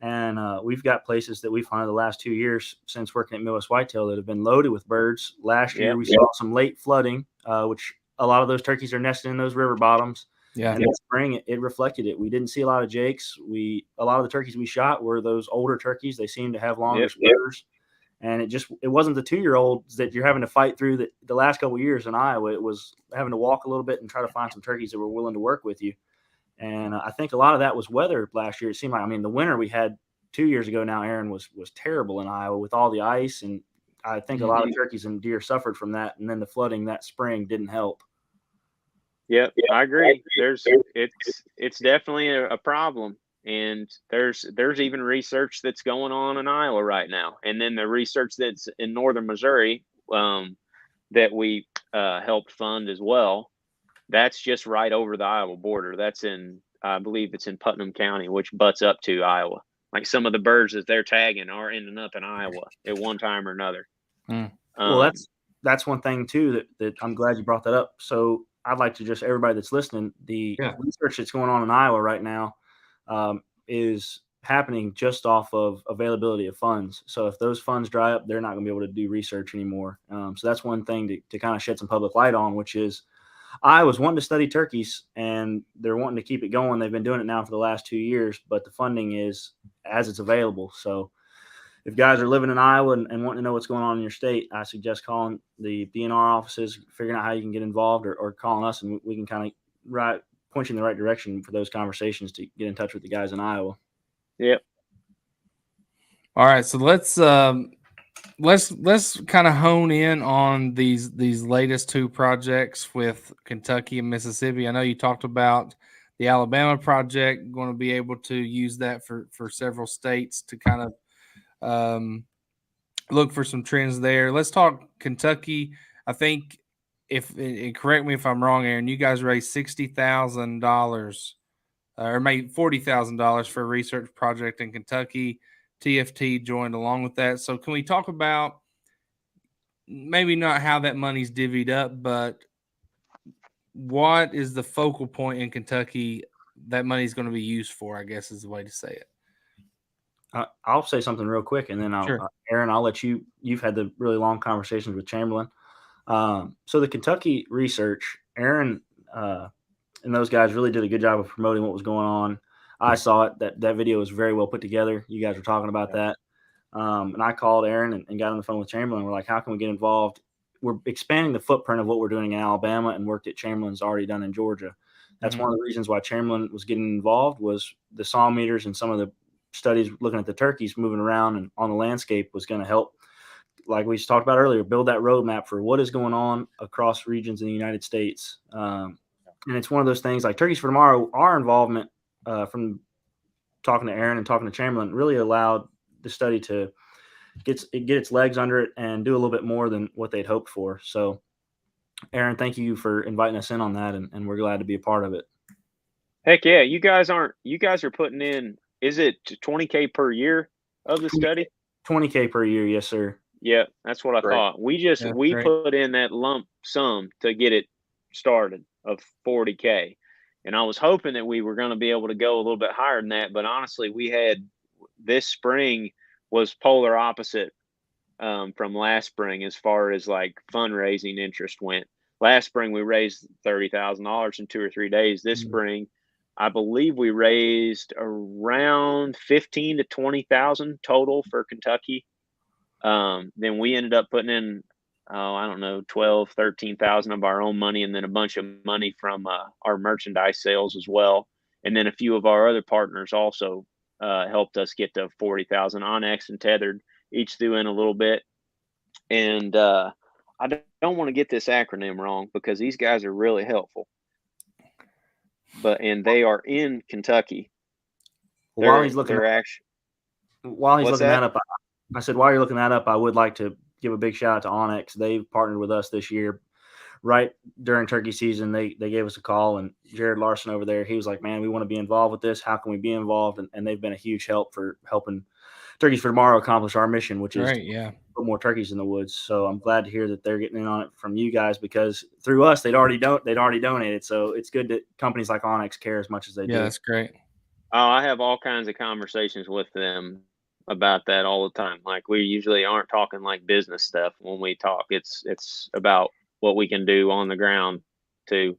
and we've got places that we've hunted the last 2 years since working at Midwest Whitetail that have been loaded with birds. Last year we saw some late flooding, which a lot of those turkeys are nesting in those river bottoms. Yeah. And in spring, it reflected it. We didn't see a lot of jakes. A lot of the turkeys we shot were those older turkeys. They seemed to have longer spurs. And it wasn't the 2-year-olds that you're having to fight through the last couple of years in Iowa. It was having to walk a little bit and try to find some turkeys that were willing to work with you. And I think a lot of that was weather last year. It seemed like, the winter we had 2 years ago now, Aaron, was terrible in Iowa with all the ice. And I think a lot of turkeys and deer suffered from that. And then the flooding that spring didn't help. Yep, I agree. It's definitely a problem. And there's even research that's going on in Iowa right now. And then the research that's in northern Missouri that we helped fund as well. That's just right over the Iowa border. That's I believe it's in Putnam County, which butts up to Iowa. Like some of the birds that they're tagging are ending up in Iowa at one time or another. Well, that's one thing too that I'm glad you brought that up. So I'd like to just everybody that's listening, the research that's going on in Iowa right now is happening just off of availability of funds. So if those funds dry up, they're not going to be able to do research anymore. So that's one thing to kind of shed some public light on, which is Iowa's wanting to study turkeys and they're wanting to keep it going. They've been doing it now for the last 2 years, but the funding is as it's available. So if guys are living in Iowa and wanting to know what's going on in your state, I suggest calling the DNR offices, figuring out how you can get involved, or calling us, and we can kind of point you in the right direction for those conversations to get in touch with the guys in Iowa. Yep. All right, so let's kind of hone in on these latest 2 projects with Kentucky and Mississippi. I know you talked about the Alabama project, going to be able to use that for several states to kind of look for some trends there. Let's talk Kentucky. I think correct me if I'm wrong, Aaron, you guys raised $60,000 or made $40,000 for a research project in Kentucky. TFT joined along with that. So can we talk about maybe not how that money's divvied up, but what is the focal point in Kentucky that money's going to be used for, I guess is the way to say it. I'll say something real quick, and then Aaron, I'll let you've had the really long conversations with Chamberlain. So the Kentucky research, Aaron and those guys really did a good job of promoting what was going on. I saw it. That video was very well put together. You guys were talking about that. And I called Aaron and got on the phone with Chamberlain. We're like, how can we get involved? We're expanding the footprint of what we're doing in Alabama and work that Chamberlain's already done in Georgia. That's one of the reasons why Chamberlain was getting involved, was the saw meters and some of the studies looking at the turkeys moving around and on the landscape was going to help, like we just talked about earlier, build that roadmap for what is going on across regions in the United States. And it's one of those things like Turkeys for Tomorrow, our involvement from talking to Aaron and talking to Chamberlain really allowed the study to get its legs under it and do a little bit more than what they'd hoped for. So Aaron, thank you for inviting us in on that, and we're glad to be a part of it. Heck yeah. You guys are putting in, is it $20K per year of the study? $20K per year. Yes, sir. Yeah, that's what I thought. We put in that lump sum to get it started of $40K. And I was hoping that we were going to be able to go a little bit higher than that. But honestly, we had this spring was polar opposite from last spring as far as like fundraising interest went. Last spring, we raised $30,000 in 2 or 3 days. This spring, I believe we raised around 15 to 20,000 total for Kentucky. Then we ended up putting in, I don't know, 12, 13,000 of our own money, and then a bunch of money from our merchandise sales as well. And then a few of our other partners also helped us get to 40,000. Onyx and Tethered each threw in a little bit. And I don't want to get this acronym wrong because these guys are really helpful. And they are in Kentucky. While he's looking that up, I said, while you're looking that up, I would like to give a big shout out to Onyx. They've partnered with us this year, right during turkey season, they gave us a call, and Jared Larson over there, he was like, man, we want to be involved with this. How can we be involved? And they've been a huge help for helping Turkeys for Tomorrow accomplish our mission, which is Right, yeah. put more turkeys in the woods. So I'm glad to hear that they're getting in on it from you guys, because through us, they'd already donated. So it's good that companies like Onyx care as much as they do. Yeah, that's great. Oh, I have all kinds of conversations with them about that all the time. Like, we usually aren't talking like business stuff when we talk. It's about what we can do on the ground to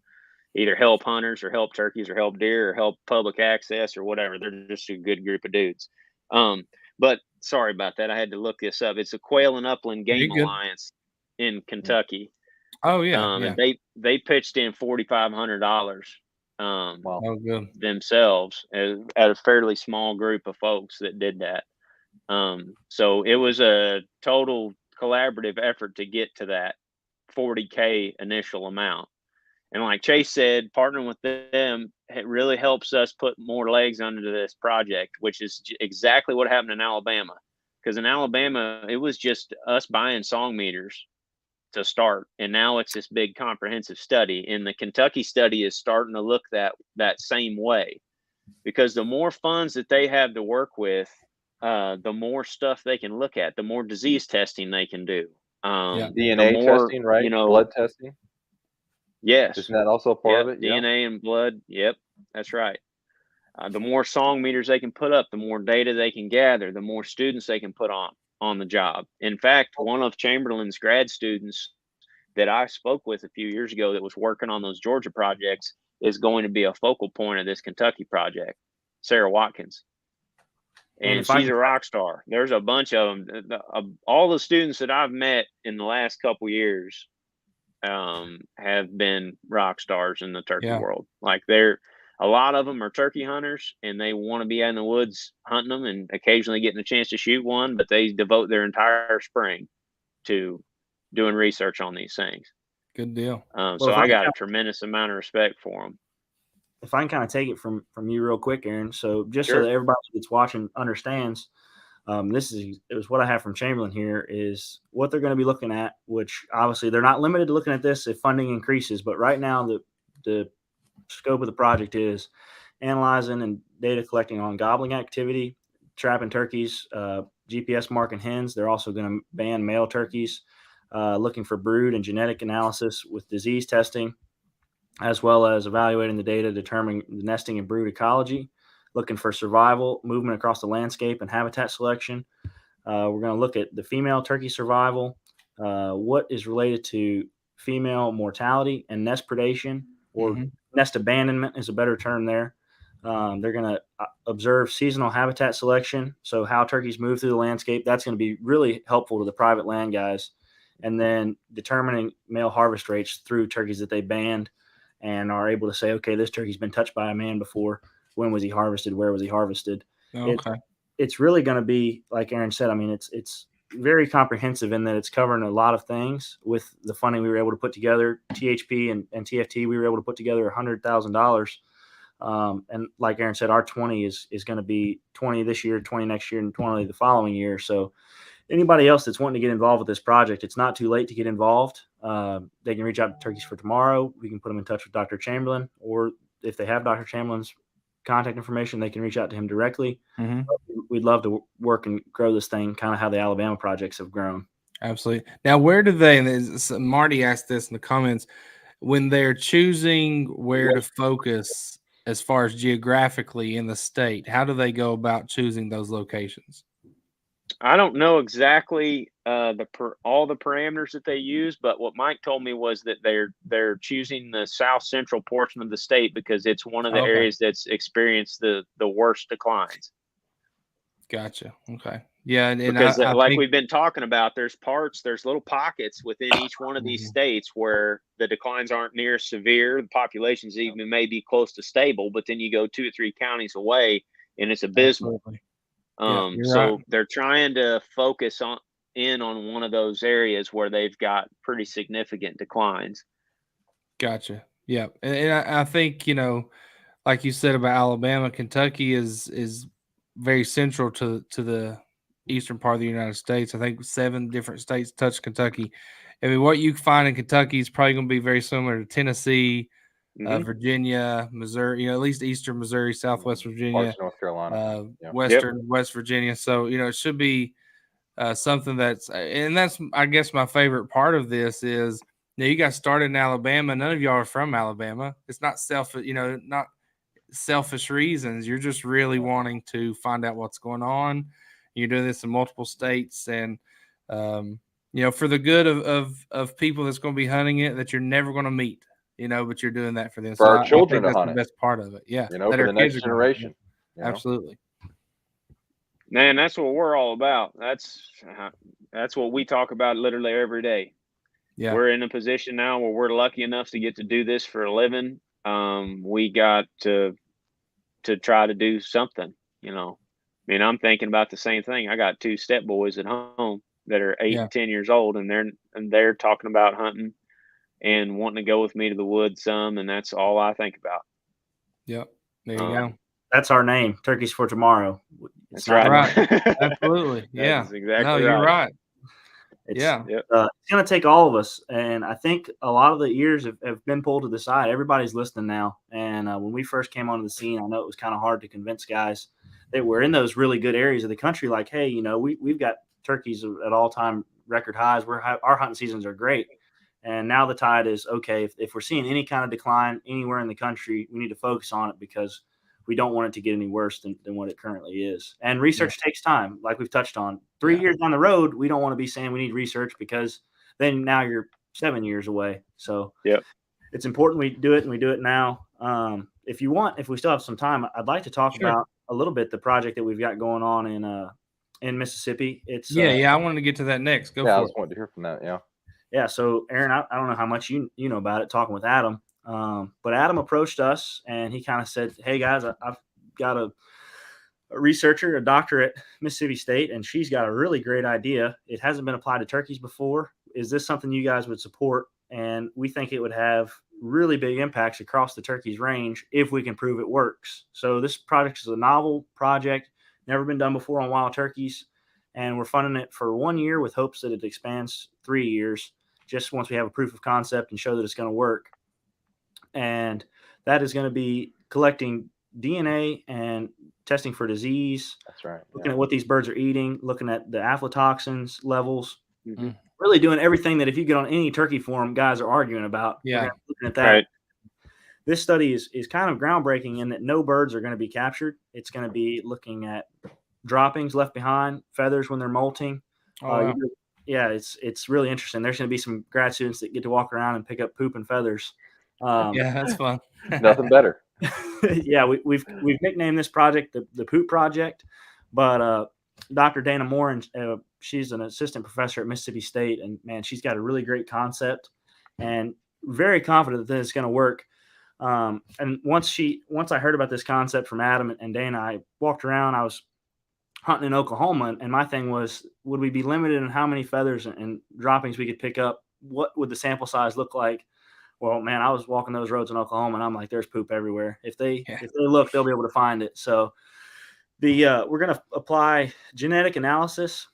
either help hunters or help turkeys or help deer or help public access or whatever. They're just a good group of dudes. But sorry about that. I had to look this up. It's a Quail and Upland Game You're good. Alliance in Kentucky. Oh yeah, And they pitched in $4,500 Wow. Oh good. themselves at a fairly small group of folks that did that. So it was a total collaborative effort to get to that $40K initial amount. And like Chase said, partnering with them, it really helps us put more legs under this project, which is exactly what happened in Alabama. Because in Alabama, it was just us buying song meters to start, and now it's this big comprehensive study. And the Kentucky study is starting to look that same way, because the more funds that they have to work with, the more stuff they can look at, the more disease testing they can do. DNA more, testing, right? Blood testing. Yes. Isn't that also part of it? DNA and blood. Yep, that's right. The more song meters they can put up, the more data they can gather, the more students they can put on the job. In fact, one of Chamberlain's grad students that I spoke with a few years ago that was working on those Georgia projects is going to be a focal point of this Kentucky project, Sarah Watkins. And she's a rock star. There's a bunch of them. All the students that I've met in the last couple years have been rock stars in the turkey world. Like, a lot of them are turkey hunters, and they want to be out in the woods hunting them and occasionally getting a chance to shoot one, but they devote their entire spring to doing research on these things. Good deal. So I got a tremendous amount of respect for them. If I can kind of take it from you real quick, Aaron. So just Sure. so that everybody that's watching understands, this is what I have from Chamberlain here is what they're going to be looking at, which obviously they're not limited to looking at this if funding increases, but right now the scope of the project is analyzing and data collecting on gobbling activity, trapping turkeys, GPS marking hens. They're also going to ban male turkeys, looking for brood and genetic analysis with disease testing, as well as evaluating the data, determining the nesting and brood ecology, looking for survival, movement across the landscape, and habitat selection. We're going to look at the female turkey survival, what is related to female mortality and nest predation, or nest abandonment is a better term there. They're going to observe seasonal habitat selection, so how turkeys move through the landscape. That's going to be really helpful to the private land guys. And then determining male harvest rates through turkeys that they banned and are able to say, okay, this turkey's been touched by a man before. When was he harvested? Where was he harvested? Okay. It's really going to be, like Aaron said, I mean, it's very comprehensive in that it's covering a lot of things. With the funding we were able to put together, THP and TFT, we were able to put together $100,000. And like Aaron said, our 20 is going to be 20 this year, 20 next year, and 20 the following year. So anybody else that's wanting to get involved with this project, it's not too late to get involved. They can reach out to Turkeys for Tomorrow. We can put them in touch with Dr. Chamberlain, or if they have Dr. Chamberlain's contact information, they can reach out to him directly. We'd love to work and grow this thing, kind of how the Alabama projects have grown. Absolutely. Now, where do they, and Marty asked this in the comments, when they're choosing where to focus as far as geographically in the state, how do they go about choosing those locations? I don't know exactly all the parameters that they use, but what Mike told me was that they're choosing the south central portion of the state because it's one of the areas that's experienced the worst declines. Gotcha. Okay. Yeah, and because I think, we've been talking about, there's little pockets within each one of these states where the declines aren't near severe. The population's even maybe close to stable, but then you go 2 or 3 counties away and it's abysmal. Absolutely. So they're trying to focus on one of those areas where they've got pretty significant declines. Gotcha. Yeah. And I think, like you said about Alabama, Kentucky is very central to the eastern part of the United States. I think 7 different states touch Kentucky. I mean, what you find in Kentucky is probably going to be very similar to Tennessee, Mhm. Virginia, Missouri, at least Eastern Missouri, Southwest Virginia, Parts of North Carolina. Yeah. Western West Virginia. So, it should be something and that's, I guess, my favorite part of this is, you guys started in Alabama. None of y'all are from Alabama. It's not not selfish reasons. You're just really wanting to find out what's going on. You're doing this in multiple states, and for the good of people that's going to be hunting it that you're never going to meet. But you're doing that for them. For our children I to think that's hunt the it. best part of it. Yeah, For the next generation. Absolutely. Man, that's what we're all about. That's what we talk about literally every day. Yeah. We're in a position now where we're lucky enough to get to do this for a living. We got to try to do something, I mean, I'm thinking about the same thing. I got 2 step boys at home that are 8 and 10 years old, and they're talking about hunting and wanting to go with me to the woods some, and that's all I think about. Yep. There you go. That's our name, Turkeys for Tomorrow. That's right. Absolutely. Yeah. That's exactly no, you're right. It's going to take all of us. And I think a lot of the ears have been pulled to the side. Everybody's listening now. And when we first came onto the scene, I know it was kind of hard to convince guys that were in those really good areas of the country. Like, hey, we've got turkeys at all-time record highs. Our hunting seasons are great. And now the tide is, okay, if we're seeing any kind of decline anywhere in the country, we need to focus on it because we don't want it to get any worse than what it currently is. And research takes time, like we've touched on. 3 years down the road, we don't want to be saying we need research because then now you're 7 years away. So it's important we do it, and we do it now. If we still have some time, I'd like to talk about a little bit the project that we've got going on in Mississippi. It's I wanted to get to that next. Go for it. I was wanting to hear from that. Yeah. So Aaron, I don't know how much you know about it, talking with Adam. But Adam approached us and he kind of said, hey guys, I've got a researcher, a doctor at Mississippi State, and she's got a really great idea. It hasn't been applied to turkeys before. Is this something you guys would support? And we think it would have really big impacts across the turkeys range if we can prove it works. So this project is a novel project, never been done before on wild turkeys. And we're funding it for 1 year with hopes that it expands 3 years, just once we have a proof of concept and show that it's going to work. And that is going to be collecting DNA and testing for disease. That's right. Looking at what these birds are eating, looking at the aflatoxins levels, Mhm. really doing everything that if you get on any turkey forum, guys are arguing about. Yeah. Looking at that. Right. This study is kind of groundbreaking in that no birds are going to be captured. It's going to be looking at droppings left behind, feathers when they're molting. Wow. Yeah, it's really interesting. There's going to be some grad students that get to walk around and pick up poop and feathers. Yeah, that's fun. Nothing better. Yeah, we've nicknamed this project the Poop Project, but Dr. Dana Moore, she's an assistant professor at Mississippi State, and man, she's got a really great concept, and very confident that it's going to work. And once I heard about this concept from Adam and Dana, I walked around. I was hunting in Oklahoma, and my thing was, would we be limited in how many feathers and droppings we could pick up? What would the sample size look like? Well, man, I was walking those roads in Oklahoma, and I'm like, there's poop everywhere. If they look, they'll be able to find it. So we're going to apply genetic analysis,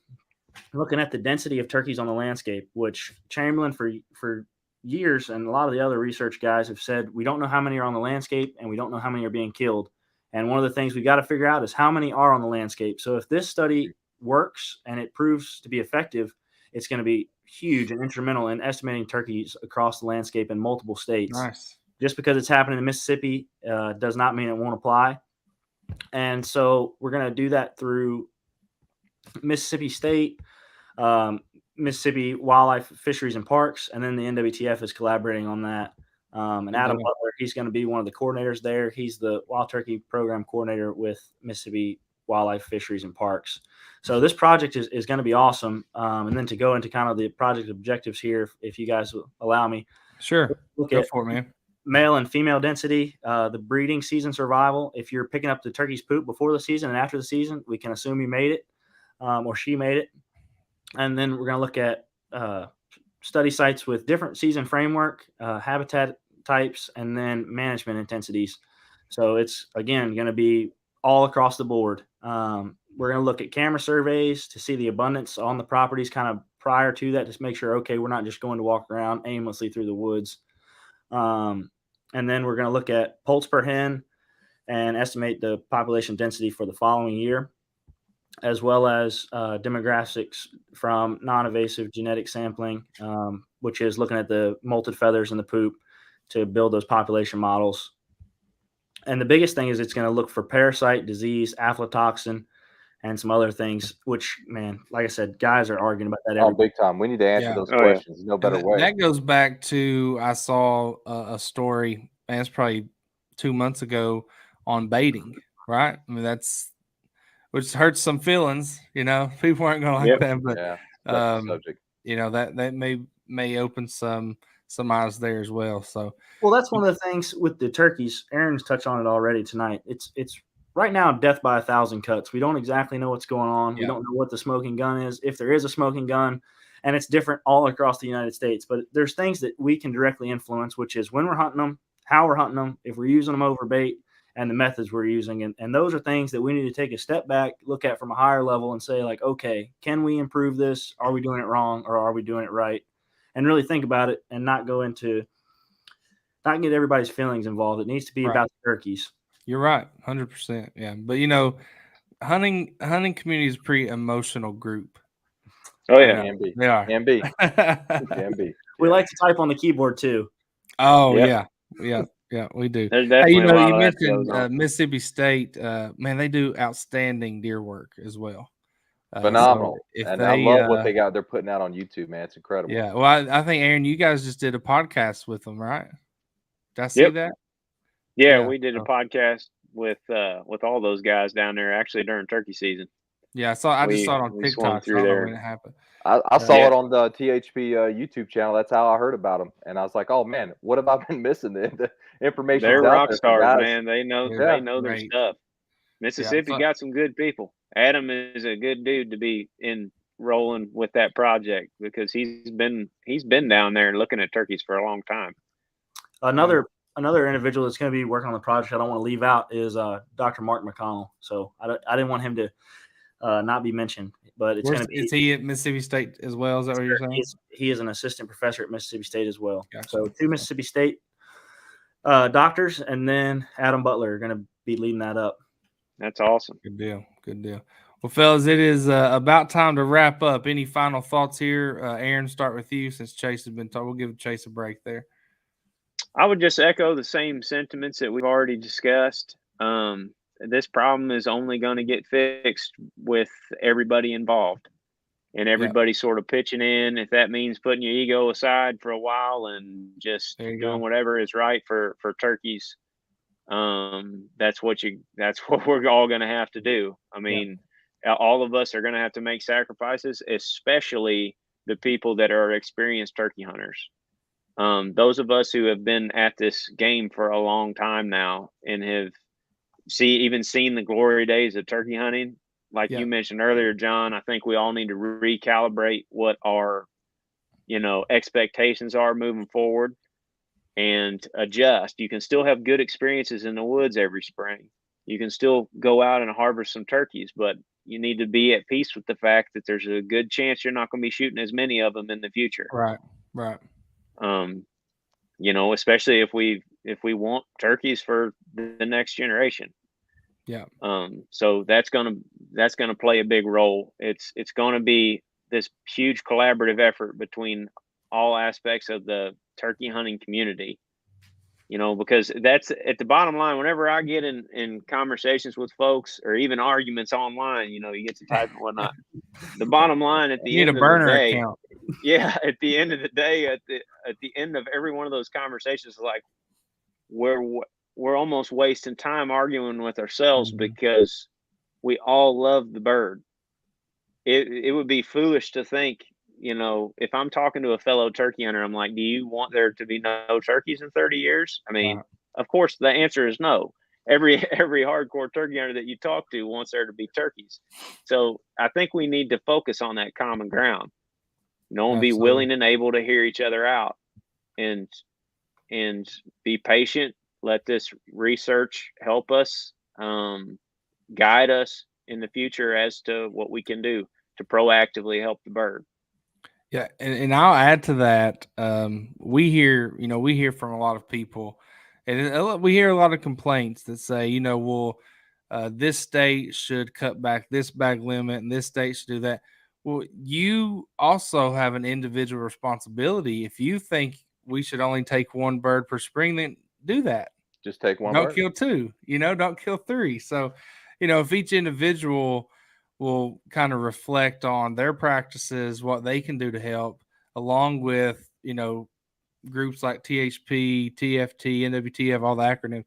looking at the density of turkeys on the landscape, which Chamberlain for years and a lot of the other research guys have said, we don't know how many are on the landscape and we don't know how many are being killed. And one of the things we got to figure out is how many are on the landscape. So if this study works and it proves to be effective, it's going to be huge and instrumental in estimating turkeys across the landscape in multiple states. Nice. Just because it's happening in Mississippi does not mean it won't apply. And so we're going to do that through Mississippi State, Mississippi Wildlife Fisheries and Parks, and then the NWTF is collaborating on that. And Adam Butler, he's going to be one of the coordinators there. He's the Wild Turkey Program Coordinator with Mississippi Wildlife Fisheries and Parks. So this project is going to be awesome. And then to go into kind of the project objectives here, if you guys will allow me. Sure. Look Go at for it, man. Male and female density, the breeding season survival. If you're picking up the turkey's poop before the season and after the season, we can assume he made it or she made it. And then we're going to look at study sites with different season framework, habitat types, and then management intensities. So it's, again, going to be all across the board. We're going to look at camera surveys to see the abundance on the properties kind of prior to that, just make sure, okay, we're not just going to walk around aimlessly through the woods. And then we're going to look at poults per hen and estimate the population density for the following year, as well as demographics from non-invasive genetic sampling, which is looking at the molted feathers in the poop to build those population models. And the biggest thing is it's going to look for parasite, disease, aflatoxin, and some other things, which, man, like I said, guys are arguing about that. Oh, big time. We need to answer Yeah. those Oh, yeah. questions. No better And way. that goes back to, I saw a story, man, it's probably 2 months ago, on baiting, right? I mean, which hurts some feelings, people aren't going to like Yep. that, but Yeah, touchy subject. that may open some eyes there as well. So, well, that's one of the things with the turkeys. Aaron's touched on it already tonight. It's right now death by 1,000 cuts. We don't exactly know what's going on. Yeah. We don't know what the smoking gun is, if there is a smoking gun, and it's different all across the United States. But there's things that we can directly influence, which is when we're hunting them, how we're hunting them, if we're using them over bait, and the methods we're using. And those are things that we need to take a step back, look at from a higher level and say, like, okay, can we improve this? Are we doing it wrong, or are we doing it right? And really think about it and not get everybody's feelings involved. It needs to be Right. about the turkeys. You're right, 100%. Yeah, but hunting community is a pretty emotional group. Oh yeah. Can be. They are. Can be. Can be. We like to type on the keyboard too. Oh Yep. yeah, we do. There's Hey, definitely a lot you of that goes mentioned on. Mississippi State. Man, they do outstanding deer work as well. Phenomenal. So if And they, I love what they're putting out on YouTube, man. It's incredible. Yeah, well, I think, Aaron, you guys just did a podcast with them, right? Did I see Yep. that? Yeah, Yeah, we did a so- podcast with all those guys down there actually during turkey season. Yeah, I just saw it on we swung TikTok. through So I don't know there. when it happened. I saw Yeah. it on the THP YouTube channel. That's how I heard about them. And I was like, oh, man, what have I been missing? The information They're out rock there for stars, guys. man. They know Yeah, they know their great. stuff. Mississippi so- got some good people. Adam is a good dude to be rolling with that project because he's been down there looking at turkeys for a long time. Another individual that's going to be working on the project I don't want to leave out is Dr. Mark McConnell. So I didn't want him to not be mentioned, but it's going to be. Is he at Mississippi State as well? Is that what you're saying? He is an assistant professor at Mississippi State as well. Gotcha. So 2 Mississippi State doctors, and then Adam Butler are going to be leading that up. That's awesome. Good deal. Well, fellas, it is about time to wrap up. Any final thoughts here? Aaron, start with you since Chase has been talking. We'll give Chase a break there. I would just echo the same sentiments that we've already discussed. This problem is only going to get fixed with everybody involved and everybody sort of pitching in. If that means putting your ego aside for a while and just doing whatever is right for turkeys, that's what we're all going to have to do. I mean, all of us are going to have to make sacrifices, especially the people that are experienced turkey hunters. Those of us who have been at this game for a long time now and have even seen the glory days of turkey hunting, like you mentioned earlier, John, I think we all need to recalibrate what our, expectations are moving forward and adjust. You can still have good experiences in the woods every spring. You can still go out and harvest some turkeys, but you need to be at peace with the fact that there's a good chance you're not going to be shooting as many of them in the future. Right. Especially if we want turkeys for the next generation. Yeah. So that's gonna play a big role. It's gonna be this huge collaborative effort between all aspects of the turkey hunting community. Because that's at the bottom line. Whenever I get in conversations with folks or even arguments online, you get to type and whatnot. The bottom line at the end of the day, account. Yeah, at the end of the day, at the end of every one of those conversations, is like we're almost wasting time arguing with ourselves because we all love the bird. It would be foolish to think, if I'm talking to a fellow turkey hunter, I'm like, do you want there to be no turkeys in 30 years? I mean, Of course, the answer is no. Every hardcore turkey hunter that you talk to wants there to be turkeys. So I think we need to focus on that common ground. And be willing and able to hear each other out and be patient. Let this research help us, guide us in the future as to what we can do to proactively help the bird. Yeah, and I'll add to that. We hear from a lot of people, and we hear a lot of complaints that say, well, this state should cut back this bag limit, and this state should do that. Well, you also have an individual responsibility. If you think we should only take one bird per spring, then do that. Just take one Don't bird. kill two. Don't kill three. So, if each individual will kind of reflect on their practices, what they can do to help, along with, groups like THP, TFT, NWTF, all the acronyms,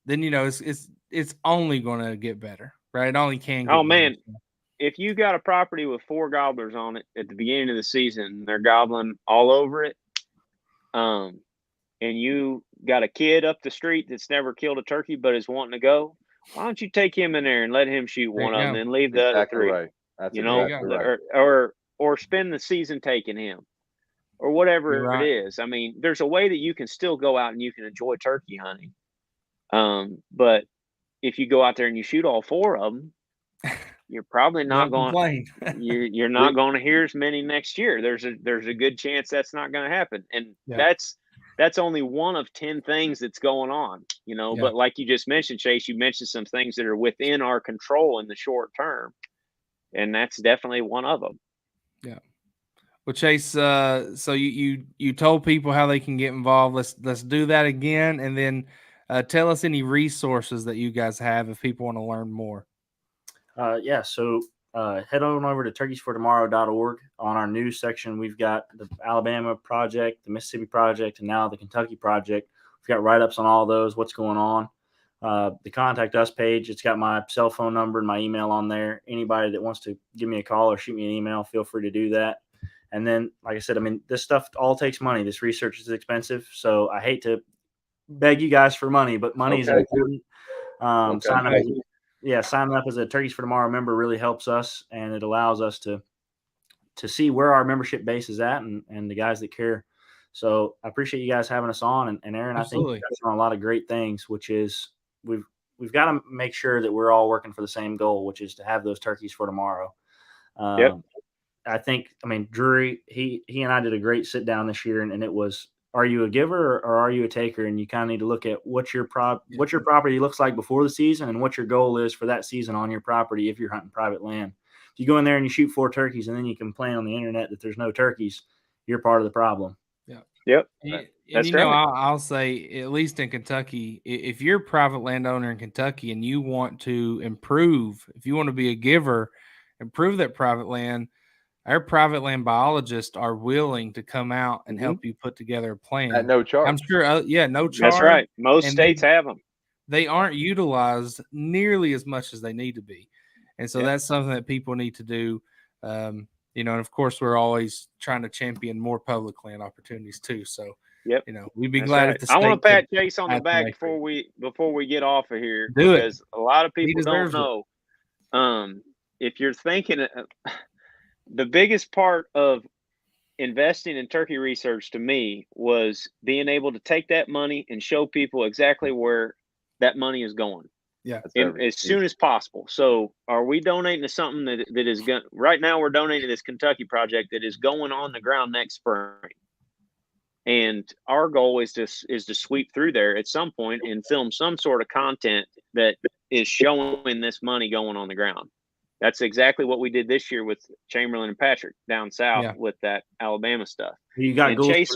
then, it's only going to get better, right? It only can get Oh, better. man. If you got a property with 4 gobblers on it at the beginning of the season, they're gobbling all over it, and you got a kid up the street that's never killed a turkey but is wanting to go, why don't you take him in there and let him shoot There one you of them go. and leave the other Exactly 3? right. That's You know, exactly right. or spend the season taking him, or whatever You're right. it is. I mean, there's a way that you can still go out and you can enjoy turkey hunting. But if you go out there and you shoot all 4 of them, you're probably not Don't going. complain. You're not going to hear as many next year. There's a good chance that's not going to happen, and Yeah. that's only one of 10 things that's going on. Yeah. But like you just mentioned, Chase, you mentioned some things that are within our control in the short term, and that's definitely one of them. Yeah. Well, Chase, so you told people how they can get involved. Let's do that again, and then tell us any resources that you guys have if people want to learn more. So head on over to turkeysfortomorrow.org. On our news section, we've got the Alabama project, the Mississippi project, and now the Kentucky project. We've got write-ups on all those, what's going on. The contact us page, it's got my cell phone number and my email on there. Anybody that wants to give me a call or shoot me an email, feel free to do that. And then, like I said, this stuff all takes money. This research is expensive. So I hate to beg you guys for money, but money is important. Signing up as a Turkeys for Tomorrow member really helps us, and it allows us to see where our membership base is at and the guys that care. So I appreciate you guys having us on. And Aaron, Absolutely. I think that's on a lot of great things, which is we've got to make sure that we're all working for the same goal, which is to have those turkeys for tomorrow. Drury, he and I did a great sit down this year, and it was, are you a giver or are you a taker? And you kind of need to look at what your property looks like before the season and what your goal is for that season on your property if you're hunting private land. If you go in there and you shoot 4 turkeys and then you complain on the internet that there's no turkeys, you're part of the problem. Yeah. Yep. And I'll say, at least in Kentucky, if you're a private landowner in Kentucky and you want to improve, if you want to be a giver, improve that private land, our private land biologists are willing to come out and help you put together a plan at no charge. I'm sure. No charge. That's right. Most states have them. They aren't utilized nearly as much as they need to be. And so that's something that people need to do. And of course, we're always trying to champion more public land opportunities too. So, we'd be glad if the state. I want to pat Chase on the back before we get off of here, because a lot of people don't know. If you're thinking, the biggest part of investing in turkey research to me was being able to take that money and show people exactly where that money is going. Yeah. As soon as possible. So are we donating to something that is going right now? We're donating to this Kentucky project that is going on the ground next spring. And our goal is to sweep through there at some point and film some sort of content that is showing this money going on the ground. That's exactly what we did this year with Chamberlain and Patrick down south with that Alabama stuff. You got Chase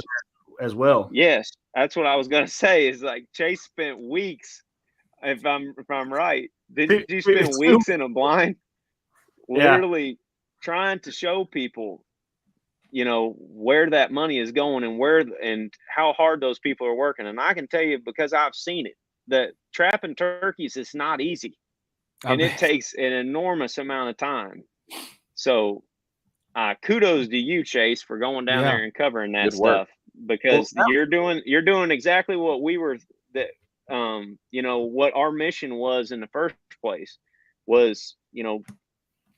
as well. Yes, that's what I was going to say. Is like Chase spent weeks. If I'm right, didn't you spend weeks in a blind, literally trying to show people, where that money is going and how hard those people are working? And I can tell you, because I've seen it, that trapping turkeys is not easy, and it takes an enormous amount of time. So, kudos to you, Chase, for going down there and covering that stuff, because you're doing exactly what we were what our mission was in the first place was,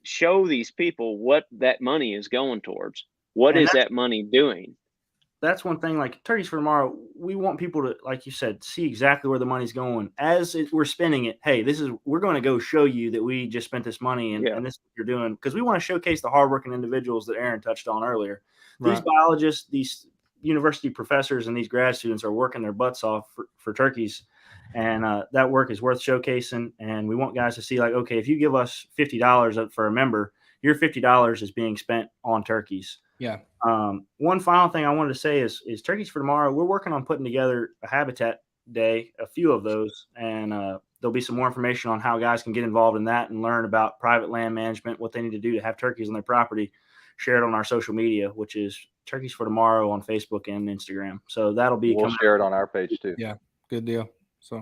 show these people what that money is going towards. What is that money doing? that's one thing. Like Turkeys for Tomorrow, we want people to, like you said, see exactly where the money's going as we're spending it. Hey, we're going to go show you that we just spent this money and this is what you're doing, because we want to showcase the hardworking individuals that Aaron touched on earlier. These biologists, these university professors, and these grad students are working their butts off for turkeys, and that work is worth showcasing. And we want guys to see, like, okay, if you give us $50 for a member, your $50 is being spent on turkeys. Yeah. One final thing I wanted to say is Turkeys for Tomorrow. We're working on putting together a habitat day, a few of those, and there'll be some more information on how guys can get involved in that and learn about private land management, what they need to do to have turkeys on their property. Share it on our social media, which is Turkeys for Tomorrow on Facebook and Instagram. So that'll be. We'll share it on our page too. Yeah, good deal. So,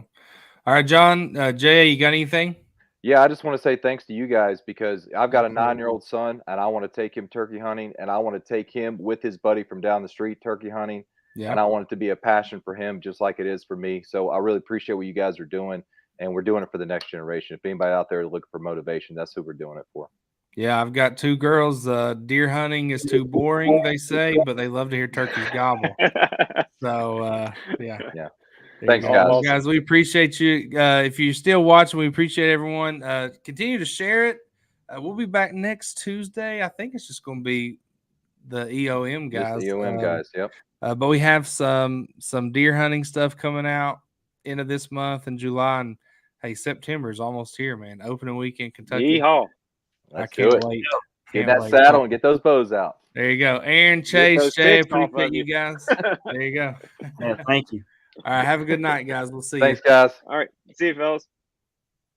all right, John, Jay, you got anything? Yeah, I just want to say thanks to you guys, because I've got a 9-year-old son and I want to take him turkey hunting, and I want to take him with his buddy from down the street turkey hunting. Yeah. And I want it to be a passion for him, just like it is for me. So I really appreciate what you guys are doing, and we're doing it for the next generation. If anybody out there is looking for motivation, that's who we're doing it for. Yeah, I've got 2 girls. Deer hunting is too boring, they say, but they love to hear turkeys gobble. So, yeah. Thanks, guys. Guys, we appreciate you. If you're still watching, we appreciate everyone. Continue to share it. We'll be back next Tuesday. I think it's just going to be the EOM guys. Just the EOM guys, yep. But we have some deer hunting stuff coming out end of this month in July. And, hey, September is almost here, man. Opening weekend, Kentucky. Yeehaw. I can't wait. Get that saddle and get those bows out. There you go. Aaron, Chase, Jay, appreciate you guys. There you go. Yeah, thank you. All right, have a good night, guys. We'll see you. Thanks, guys. All right. See you, fellas.